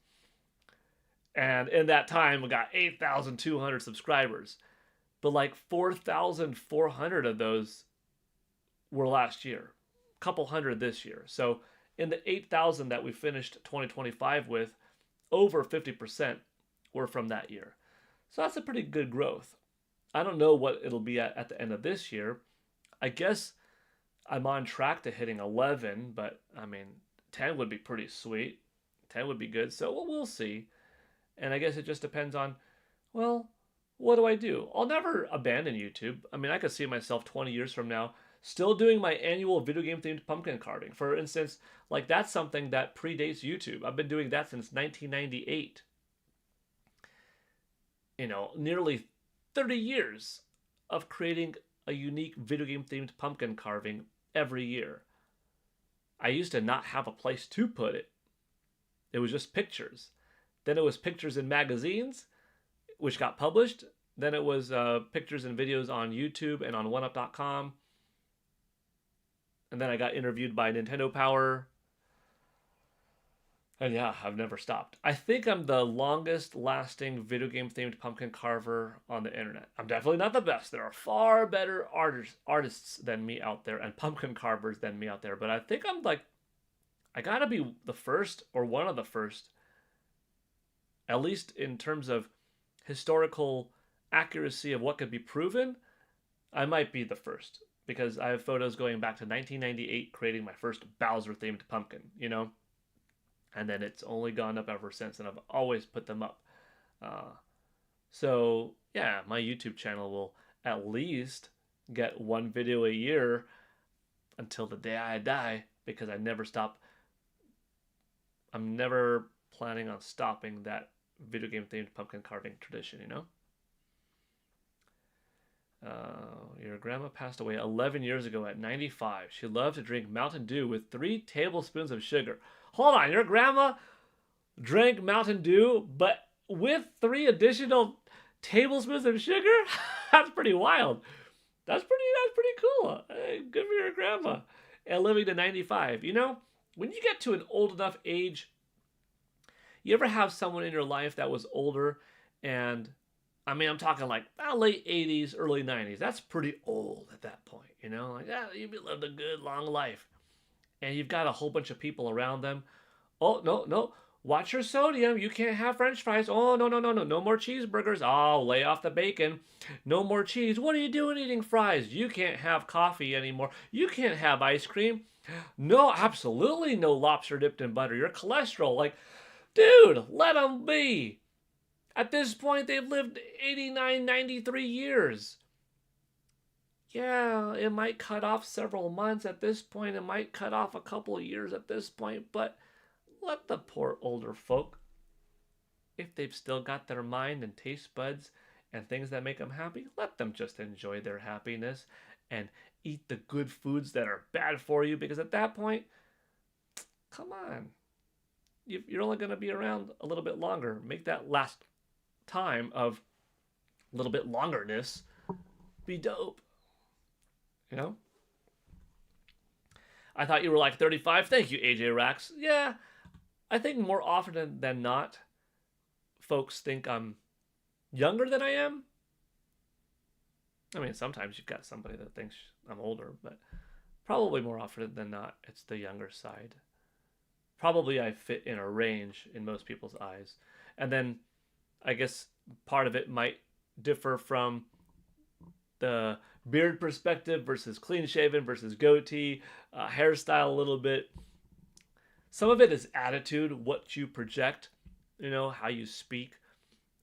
And in that time, we got 8,200 subscribers. But like 4,400 of those were last year. A couple hundred this year. So in the 8,000 that we finished 2025 with, over 50% were from that year. So that's a pretty good growth. I don't know what it'll be at the end of this year. I guess I'm on track to hitting 11, but I mean, 10 would be pretty sweet. 10 would be good. So we'll see. And I guess it just depends on, well, what do I do? I'll never abandon YouTube. I mean, I could see myself 20 years from now Still doing my annual video game themed pumpkin carving. For instance, like that's something that predates YouTube. I've been doing that since 1998. Nearly 30 years of creating a unique video game themed pumpkin carving every year. I used to not have a place to put it. It was just pictures. Then it was pictures in magazines, which got published. Then it was pictures and videos on YouTube and on OneUp.com. And then I got interviewed by Nintendo Power. And yeah, I've never stopped. I think I'm the longest lasting video game themed pumpkin carver on the internet. I'm definitely not the best. There are far better artists than me out there and pumpkin carvers than me out there. But I think I gotta be the first or one of the first, at least in terms of historical accuracy of what could be proven. I might be the first because I have photos going back to 1998 creating my first Bowser themed pumpkin, and then it's only gone up ever since, and I've always put them up. So yeah, my YouTube channel will at least get one video a year until the day I die, because I never stop. I'm never planning on stopping that video game themed pumpkin carving tradition, Your grandma passed away 11 years ago at 95. She loved to drink Mountain Dew with 3 tablespoons of sugar. Hold on, your grandma drank Mountain Dew, but with 3 additional tablespoons of sugar? That's pretty wild. That's pretty cool. Good for your grandma. And living to 95. When you get to an old enough age, you ever have someone in your life that was older, and I'm talking like late 80s, early 90s. That's pretty old at that point, you've lived a good long life. And you've got a whole bunch of people around them. Oh, no. Watch your sodium. You can't have French fries. Oh, no. No more cheeseburgers. Oh, lay off the bacon. No more cheese. What are you doing eating fries? You can't have coffee anymore. You can't have ice cream. No, absolutely no lobster dipped in butter. Your cholesterol. Dude, let them be. At this point, they've lived 89, 93 years. Yeah, it might cut off several months at this point. It might cut off a couple of years at this point. But let the poor older folk, if they've still got their mind and taste buds and things that make them happy, let them just enjoy their happiness and eat the good foods that are bad for you. Because at that point, come on. You're only going to be around a little bit longer. Make that last time of a little bit longerness be dope. I thought you were like 35. Thank you, AJ Rax. Yeah, I think more often than not, folks think I'm younger than I am. Sometimes you've got somebody that thinks I'm older, but probably more often than not, it's the younger side. Probably I fit in a range in most people's eyes. And then I guess part of it might differ from the beard perspective versus clean shaven versus goatee, hairstyle a little bit. Some of it is attitude, what you project, how you speak.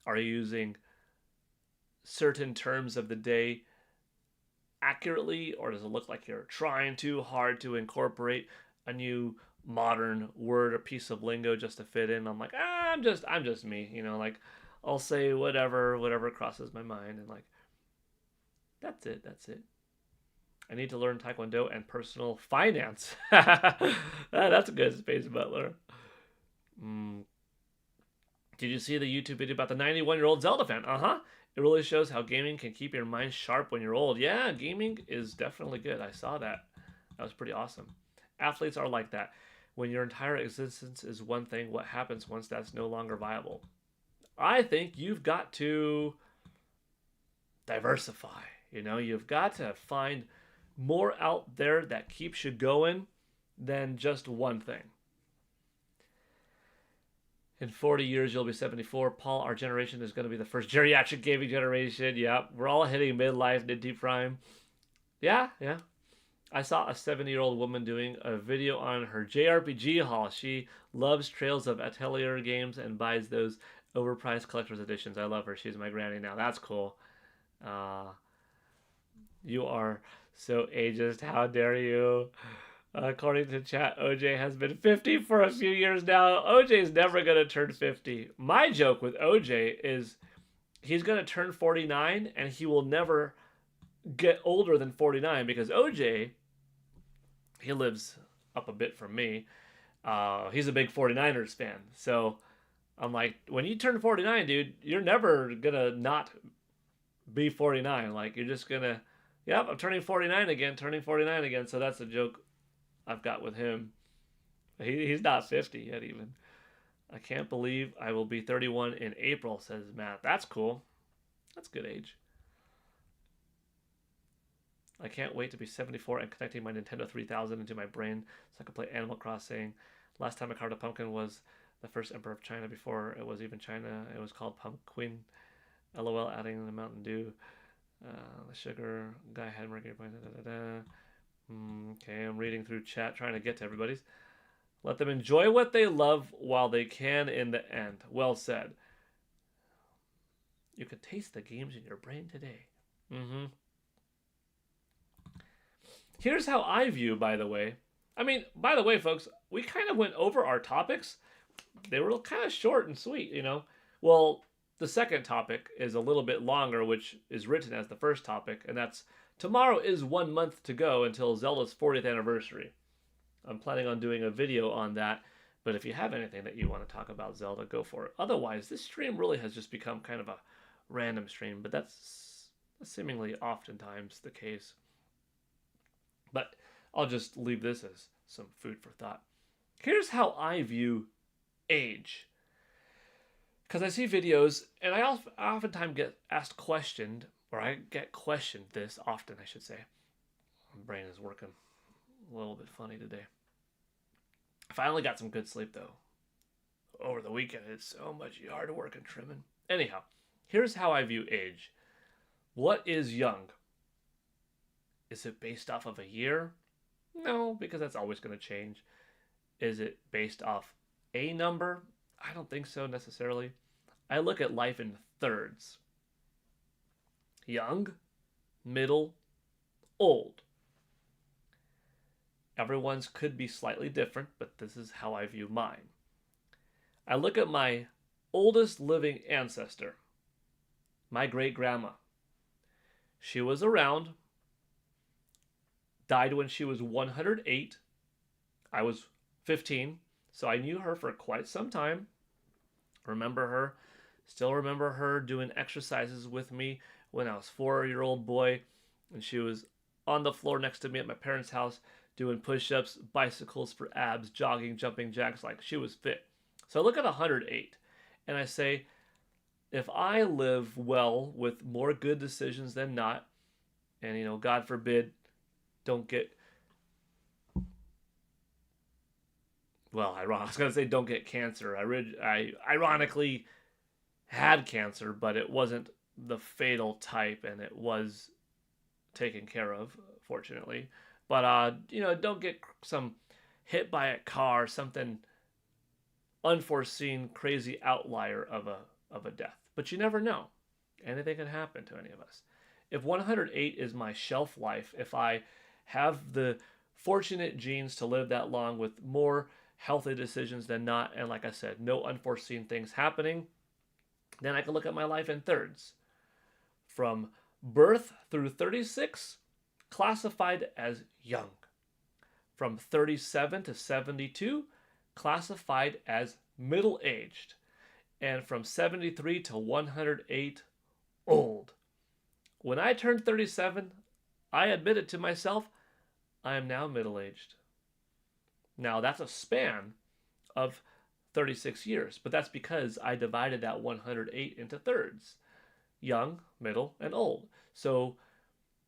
Are you using certain terms of the day accurately, or does it look like you're trying too hard to incorporate a new modern word or piece of lingo just to fit in? I'm like, I'm just me, I'll say whatever crosses my mind, and that's it. I need to learn Taekwondo and personal finance. That's a good Space Butler. Did you see the YouTube video about the 91-year-old Zelda fan? It really shows how gaming can keep your mind sharp when you're old. Yeah, gaming is definitely good. I saw that. That was pretty awesome. Athletes are like that. When your entire existence is one thing, what happens once that's no longer viable? I think you've got to diversify. You've got to find more out there that keeps you going than just one thing. In 40 years, you'll be 74. Paul, our generation is going to be the first geriatric gaming generation. Yeah, we're all hitting midlife, Ninty Prime. Yeah. I saw a 70-year-old woman doing a video on her JRPG haul. She loves Trails of Atelier games and buys those overpriced collector's editions. I love her. She's my granny now. That's cool. You are So ageist, how dare you? According to chat, OJ has been 50 for a few years now. OJ's never going to turn 50. My joke with OJ is he's going to turn 49 and he will never get older than 49 because OJ, he lives up a bit from me. He's a big 49ers fan. So I'm like, when you turn 49, dude, you're never going to not be 49. Like, you're just going to, yep, I'm turning 49 again, turning 49 again. So that's a joke I've got with him. He's not 50 yet, even. I can't believe I will be 31 in April, says Matt. That's cool. That's good age. I can't wait to be 74 and connecting my Nintendo 3000 into my brain so I can play Animal Crossing. Last time I carved a pumpkin was the first emperor of China before it was even China. It was called Pumpkin. LOL, adding the Mountain Dew. The sugar. Guy had mercury. Okay, I'm reading through chat, trying to get to everybody's. Let them enjoy what they love while they can in the end. Well said. You can taste the games in your brain today. Here's how I view, by the way. I mean, by the way, folks, we kind of went over our topics. They were kind of short and sweet, you know. Well, the second topic is a little bit longer, which is written as the first topic, and that's tomorrow is 1 month to go until Zelda's 40th anniversary. I'm planning on doing a video on that, but if you have anything that you want to talk about Zelda, go for it. Otherwise, this stream really has just become kind of a random stream, but that's seemingly oftentimes the case. But I'll just leave this as some food for thought. Here's how I view age. Because I see videos, and I oftentimes get asked questioned, or I get questioned this often, I should say. My brain is working a little bit funny today. I finally got some good sleep, though. Over the weekend, it's so much hard work and trimming. Anyhow, here's how I view age. What is young? Is it based off of a year? No, because that's always going to change. Is it based off a number? I don't think so necessarily. I look at life in thirds. Young, middle, old. Everyone's could be slightly different, but this is how I view mine. I look at my oldest living ancestor, my great-grandma. She was around, died when she was 108. I was 15, so I knew her for quite some time. Remember her. Still remember her doing exercises with me when I was a 4-year-old boy, and she was on the floor next to me at my parents' house doing push-ups, bicycles for abs, jogging, jumping jacks, like she was fit. So I look at 108, and I say, if I live well with more good decisions than not, and, you know, God forbid, don't get, well, I was going to say don't get cancer. I ironically had cancer, but it wasn't the fatal type, and it was taken care of, fortunately. But, you know, don't get some hit by a car, something unforeseen, crazy outlier of a death. But you never know. Anything can happen to any of us. If 108 is my shelf life, if I have the fortunate genes to live that long with more healthy decisions than not, and like I said, no unforeseen things happening, then I can look at my life in thirds. From birth through 36, classified as young. From 37 to 72, classified as middle-aged. And from 73 to 108, old. When I turned 37, I admitted to myself, I am now middle-aged. Now, that's a span of 36 years, but that's because I divided that 108 into thirds. Young, middle, and old. So,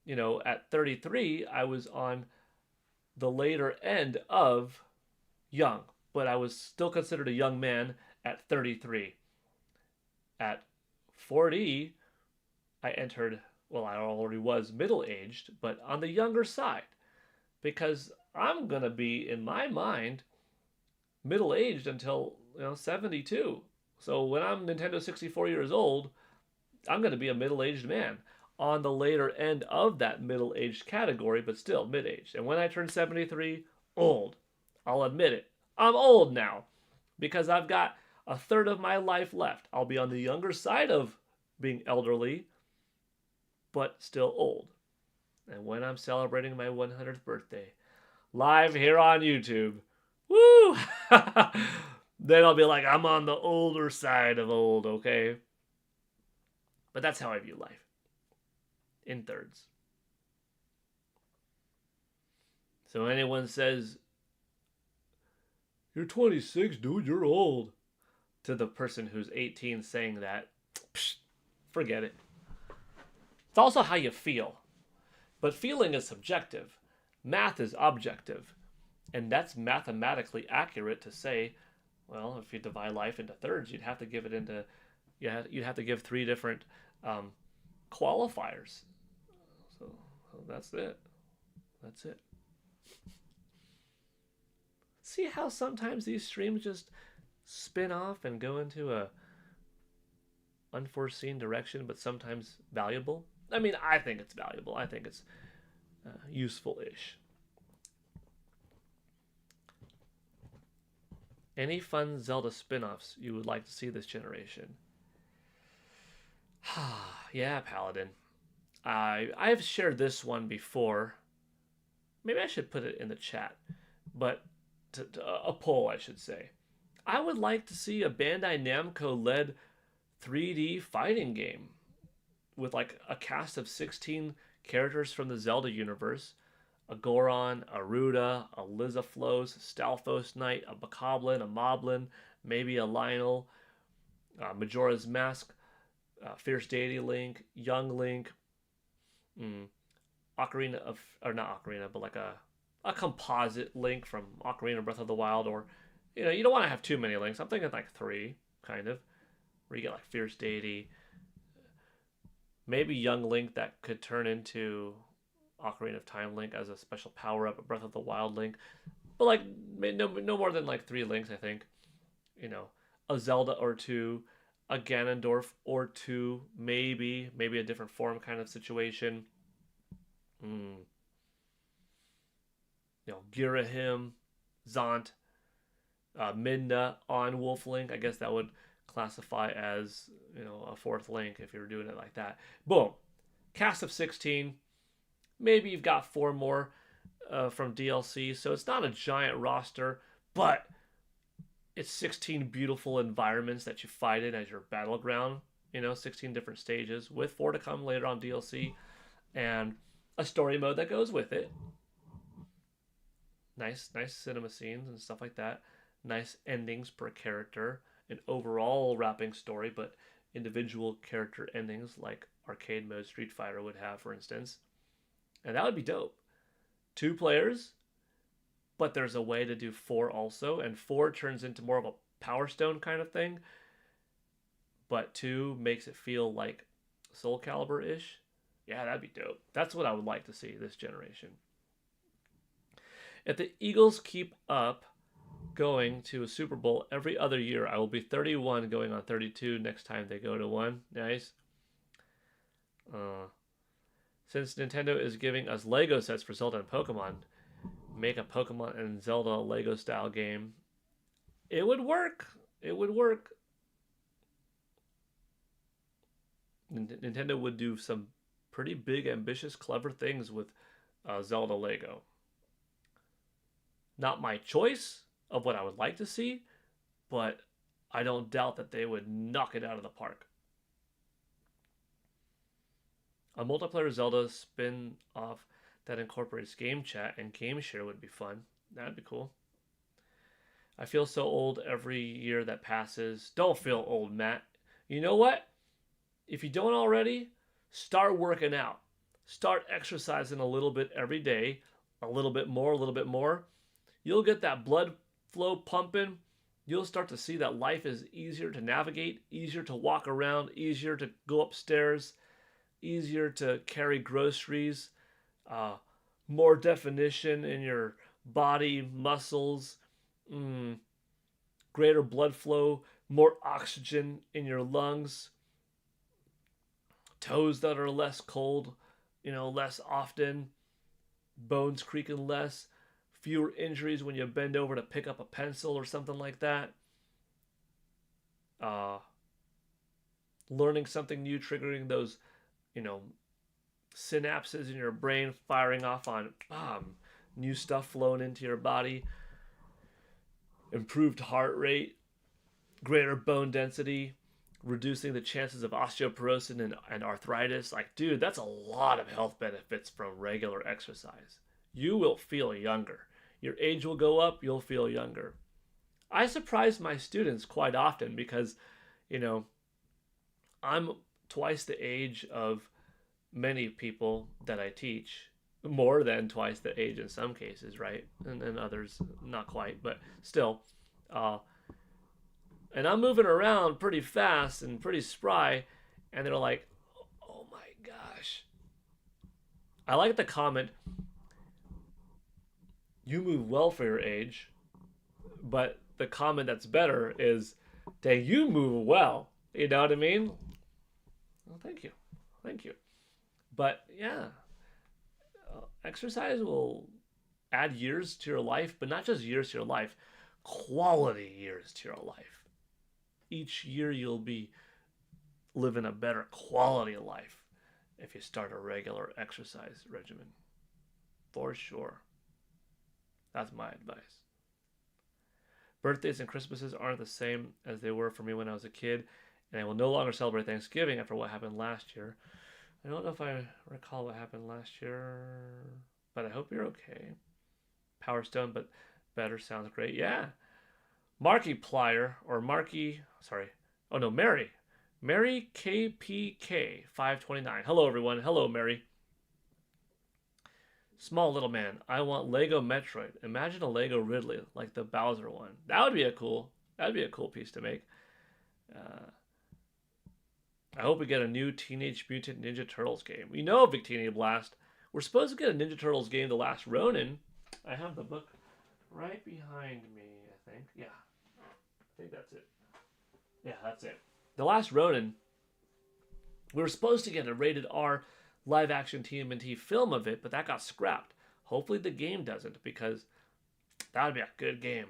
you know, at 33, I was on the later end of young, but I was still considered a young man at 33. At 40, I entered, well, I already was middle-aged, but on the younger side, because I'm going to be, in my mind, middle-aged until, 72. So when I'm Nintendo 64 years old, I'm going to be a middle-aged man. on the later end of that middle-aged category, but still mid-aged. And when I turn 73, old. I'll admit it. I'm old now because I've got a third of my life left. I'll be on the younger side of being elderly, but still old. And when I'm celebrating my 100th birthday, live here on YouTube, woo! Then I'll be like, I'm on the older side of old, okay? But that's how I view life. In thirds. So anyone says, you're 26, dude, you're old, to the person who's 18 saying that, psh, forget it. It's also how you feel. But feeling is subjective. Math is objective. And that's mathematically accurate to say, well, if you divide life into thirds, you'd have to give it into, you'd have to give 3 different qualifiers. So that's it. That's it. See how sometimes these streams just spin off and go into a unforeseen direction, but sometimes valuable? I mean, I think it's valuable. I think it's useful-ish. Any fun Zelda spin-offs you would like to see this generation? Yeah, Paladin. I've shared this one before. Maybe I should put it in the chat. But a poll, I should say. I would like to see a Bandai Namco-led 3D fighting game with like a cast of 16 characters from the Zelda universe. A Goron, a Ruda, a Lizaflos, Stalfos Knight, a Bokoblin, a Moblin, maybe a Lionel, Majora's Mask, Fierce Deity Link, Young Link, Ocarina of, or not Ocarina, but like a composite Link from Ocarina of Breath of the Wild, or, you know, you don't want to have too many Links. I'm thinking like 3, kind of, where you get like Fierce Deity, maybe Young Link that could turn into Ocarina of Time Link as a special power-up, a Breath of the Wild Link, but like no more than like 3 Links, I think. You know, a Zelda or 2, a Ganondorf or 2, maybe a different form kind of situation. You know, Girahim, Zant, Midna on Wolf Link. I guess that would classify as, you know, a 4th Link if you were doing it like that. Boom. Cast of 16. Maybe you've got 4 more from DLC, so it's not a giant roster, but it's 16 beautiful environments that you fight in as your battleground. You know, 16 different stages with 4 to come later on DLC, and a story mode that goes with it. Nice cinema scenes and stuff like that. Nice endings per character. An overall wrapping story, but individual character endings like arcade mode Street Fighter would have, for instance. And that would be dope. 2 players, but there's a way to do 4 also, and 4 turns into more of a Power Stone kind of thing, but 2 makes it feel like Soul Calibur-ish. Yeah, that'd be dope. That's what I would like to see this generation. If the Eagles keep up going to a Super Bowl every other year, I will be 31 going on 32 next time they go to one. Nice. Since Nintendo is giving us Lego sets for Zelda and Pokemon, make a Pokemon and Zelda Lego style game. It would work. It would work. Nintendo would do some pretty big, ambitious, clever things with Zelda Lego. Not my choice of what I would like to see, but I don't doubt that they would knock it out of the park. A multiplayer Zelda spin-off that incorporates game chat and game share would be fun. That'd be cool. I feel so old every year that passes. Don't feel old, Matt. You know what? If you don't already, start working out. Start exercising a little bit every day. A little bit more. You'll get that blood flow pumping. You'll start to see that life is easier to navigate, easier to walk around, easier to go upstairs, easier to carry groceries, more definition in your body, muscles, greater blood flow, more oxygen in your lungs, toes that are less cold, less often, bones creaking less, fewer injuries when you bend over to pick up a pencil or something like that. Uh, Learning something new, triggering those, you know, synapses in your brain, firing off on new stuff flowing into your body, improved heart rate, greater bone density, reducing the chances of osteoporosis and arthritis. Like, dude, that's a lot of health benefits from regular exercise. You will feel younger. Your age will go up, you'll feel younger. I surprise my students quite often because, you know, I'm twice the age of many people that I teach, more than twice the age in some cases, right? And others, not quite, but still. And I'm moving around pretty fast and pretty spry, and they're like, oh my gosh. I like the comment, you move well for your age, but the comment that's better is, dang, you move well. You know what I mean? Well, thank you. Thank you. But yeah, exercise will add years to your life, but not just years to your life, quality years to your life. Each year you'll be living a better quality of life if you start a regular exercise regimen. For sure. That's my advice. Birthdays and Christmases aren't the same as they were for me when I was a kid, and I will no longer celebrate Thanksgiving after what happened last year. I don't know if I recall what happened last year, but I hope you're okay. Power Stone, but better sounds great. Yeah. Marky Plier, or Marky, sorry. Oh no, Mary. Mary KPK 529. Hello, everyone. Hello, Mary. Small little man. I want Lego Metroid. Imagine a Lego Ridley, like the Bowser one. That'd be a cool piece to make. I hope we get a new Teenage Mutant Ninja Turtles game. We know Victini Blast. We're supposed to get a Ninja Turtles game, The Last Ronin. I have the book right behind me, I think. Yeah. I think that's it. Yeah, that's it. The Last Ronin. We were supposed to get a rated R live action TMNT film of it, but that got scrapped. Hopefully the game doesn't, because that would be a good game.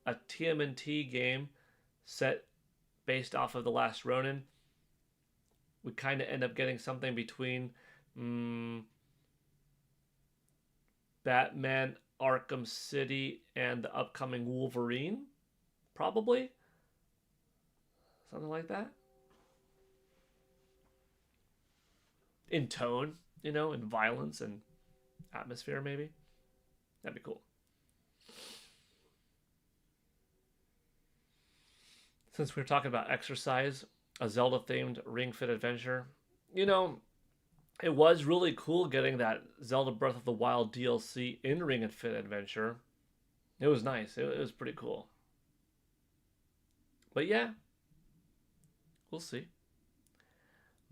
A TMNT game set based off of The Last Ronin. We kind of end up getting something between Batman Arkham City and the upcoming Wolverine, probably. Something like that. In tone, in violence and atmosphere, maybe. That'd be cool. Since we were talking about exercise, a Zelda-themed Ring Fit adventure. It was really cool getting that Zelda Breath of the Wild DLC in Ring and Fit adventure. It was nice. It was pretty cool. But yeah, we'll see.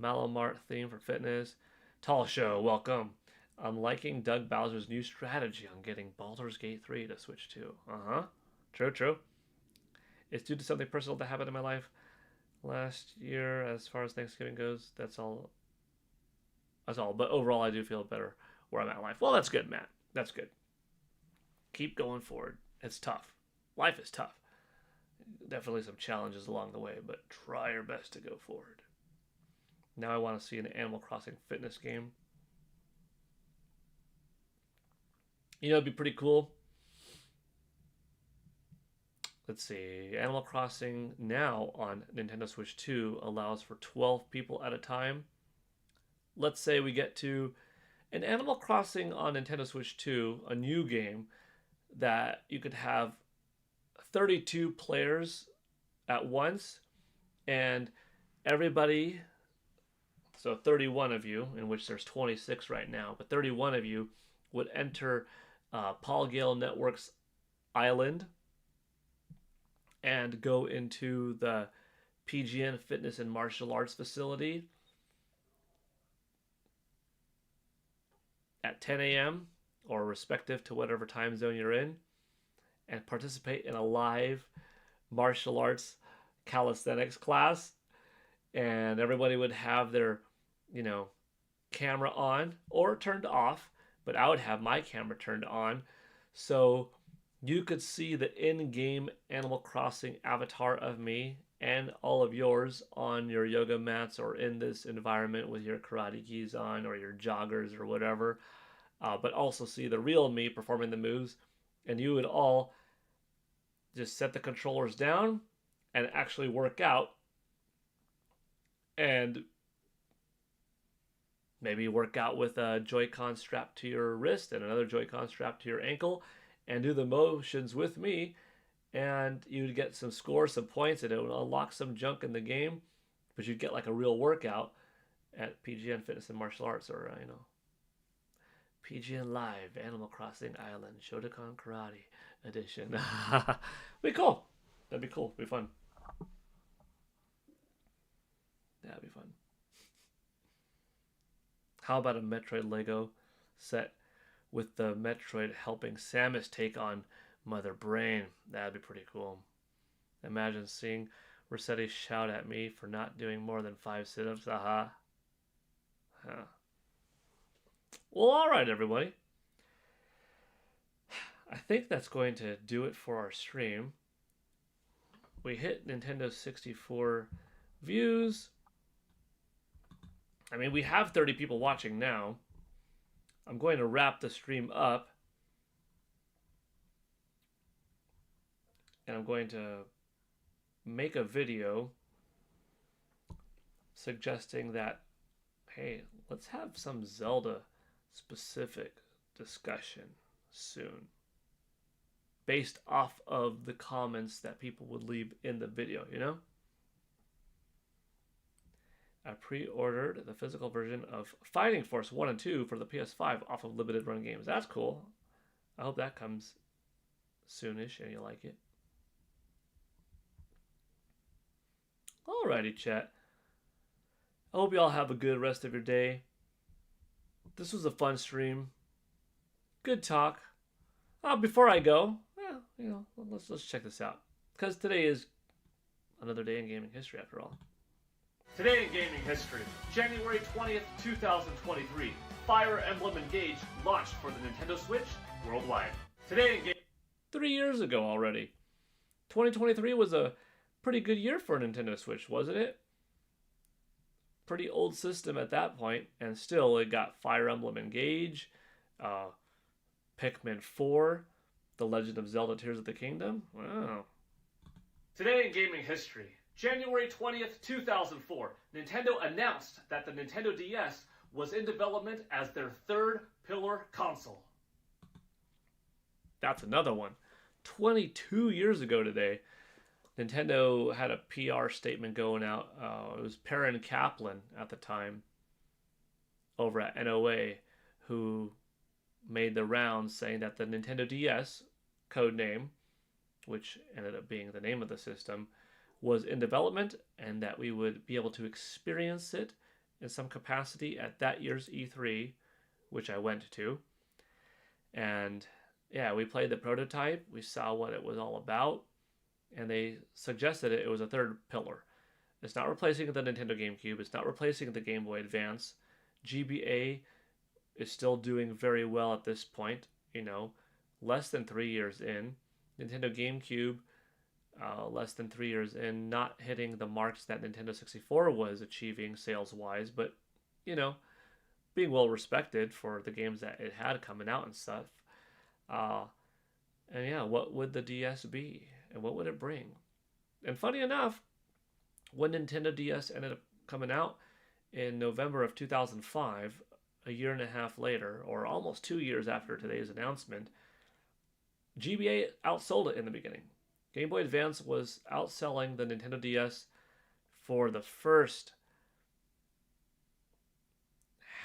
Malamart theme for fitness. Tall Show, welcome. I'm liking Doug Bowser's new strategy on getting Baldur's Gate 3 to Switch 2. True. It's due to something personal that happened in my life last year. As far as Thanksgiving goes, that's all. But overall, I do feel better where I'm at in life. Well, that's good, Matt. That's good. Keep going forward. It's tough. Life is tough. Definitely some challenges along the way, but try your best to go forward. Now I want to see an Animal Crossing fitness game. It'd be pretty cool. Let's see. Animal Crossing now on Nintendo Switch 2 allows for 12 people at a time. Let's say we get to an Animal Crossing on Nintendo Switch 2, a new game that you could have 32 players at once, and everybody, so 31 of you, in which there's 26 right now, but 31 of you would enter Paul Gale Network's island and go into the PGN Fitness and Martial Arts facility at 10 a.m. or respective to whatever time zone you're in, and participate in a live martial arts calisthenics class. And everybody would have their you know, camera on or turned off, but I would have my camera turned on so you could see the in-game Animal Crossing avatar of me and all of yours on your yoga mats or in this environment with your karate gis on or your joggers or whatever, but also see the real me performing the moves, and you would all just set the controllers down and actually work out and maybe work out with a Joy-Con strapped to your wrist and another Joy-Con strapped to your ankle and do the motions with me, and you'd get some scores, some points, and it would unlock some junk in the game, but you'd get like a real workout at PGN Fitness and Martial Arts, or PGN Live Animal Crossing Island Shotokan Karate Edition. Be cool. That'd be cool. Be fun. That'd be fun. How about a Metroid Lego set with the Metroid helping Samus take on Mother Brain? That'd be pretty cool. Imagine seeing Rossetti shout at me for not doing more than 5 sit-ups. Aha. Huh. Well, alright, everybody. I think that's going to do it for our stream. We hit Nintendo 64 views. I mean, we have 30 people watching now. I'm going to wrap the stream up. And I'm going to make a video suggesting that, hey, let's have some Zelda specific discussion soon, based off of the comments that people would leave in the video, you know? I pre-ordered the physical version of Fighting Force 1 and 2 for the PS5 off of Limited Run Games. That's cool. I hope that comes soonish and you like it. Alrighty, chat. I hope you all have a good rest of your day. This was a fun stream. Good talk. Before I go, let's check this out, because today is another day in gaming history after all. Today in gaming history, January 20th, 2023, Fire Emblem Engage launched for the Nintendo Switch worldwide. Today in 3 years ago already. 2023 was a pretty good year for a Nintendo Switch, wasn't it? Pretty old system at that point, and still it got Fire Emblem Engage, Pikmin 4, The Legend of Zelda Tears of the Kingdom. Wow. Today in gaming history, January 20th, 2004, Nintendo announced that the Nintendo DS was in development as their third pillar console. That's another one. 22 years ago today, Nintendo had a PR statement going out. It was Perrin Kaplan at the time over at NOA who made the rounds saying that the Nintendo DS, codename, which ended up being the name of the system, was in development and that we would be able to experience it in some capacity at that year's E3, which I went to. And yeah, we played the prototype, we saw what it was all about, and they suggested it was a third pillar. It's not replacing the Nintendo GameCube, it's not replacing the Game Boy Advance. GBA is still doing very well at this point, less than 3 years in. Nintendo GameCube, less than 3 years in, not hitting the marks that Nintendo 64 was achieving sales-wise, but, being well respected for the games that it had coming out and stuff. And yeah, what would the DS be? And what would it bring? And funny enough, when Nintendo DS ended up coming out in November of 2005, a year and a half later, or almost 2 years after today's announcement, GBA outsold it in the beginning. Game Boy Advance was outselling the Nintendo DS for the first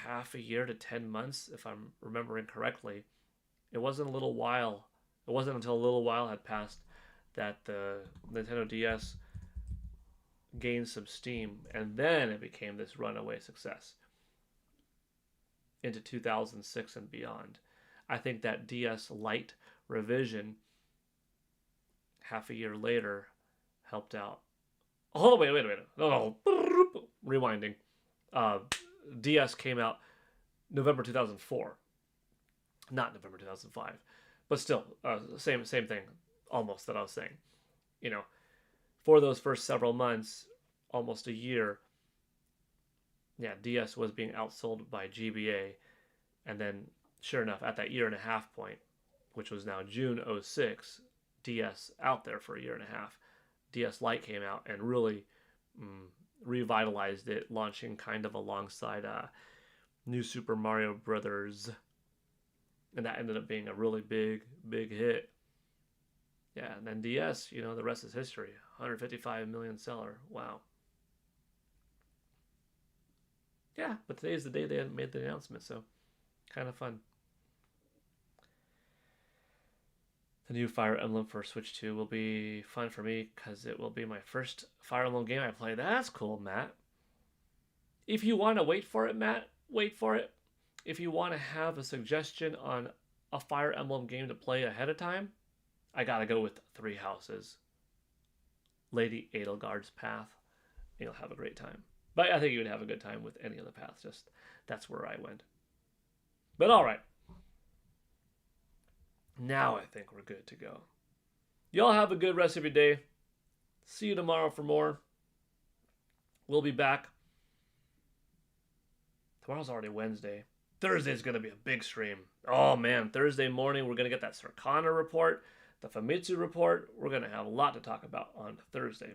half a year to 10 months, if I'm remembering correctly. It wasn't until a little while had passed that the Nintendo DS gained some steam, and then it became this runaway success into 2006 and beyond. I think that DS Lite revision half a year later helped out. Oh, wait. No. Rewinding. DS came out November 2004, not November 2005, but still, same thing, almost that I was saying. You know, for those first several months, almost a year, yeah, DS was being outsold by GBA, and then sure enough, at that year and a half point, which was now June '06, DS out there for a year and a half. DS Lite came out and really revitalized it, launching kind of alongside New Super Mario Brothers, and that ended up being a really big hit. Yeah, and then DS, the rest is history. 155 million seller. Wow. Yeah, but today is the day they made the announcement, so kind of fun. The new Fire Emblem for Switch 2 will be fun for me because it will be my first Fire Emblem game I play. That's cool, Matt. If you want to wait for it, Matt, wait for it. If you want to have a suggestion on a Fire Emblem game to play ahead of time, I gotta go with Three Houses. Lady Edelgard's Path. You'll have a great time. But I think you would have a good time with any of the paths. Just that's where I went. But all right. Now I think we're good to go. Y'all have a good rest of your day. See you tomorrow for more. We'll be back. Tomorrow's already Wednesday. Thursday's going to be a big stream. Oh man, Thursday morning we're going to get that Circana report, the Famitsu report. We're going to have a lot to talk about on Thursday.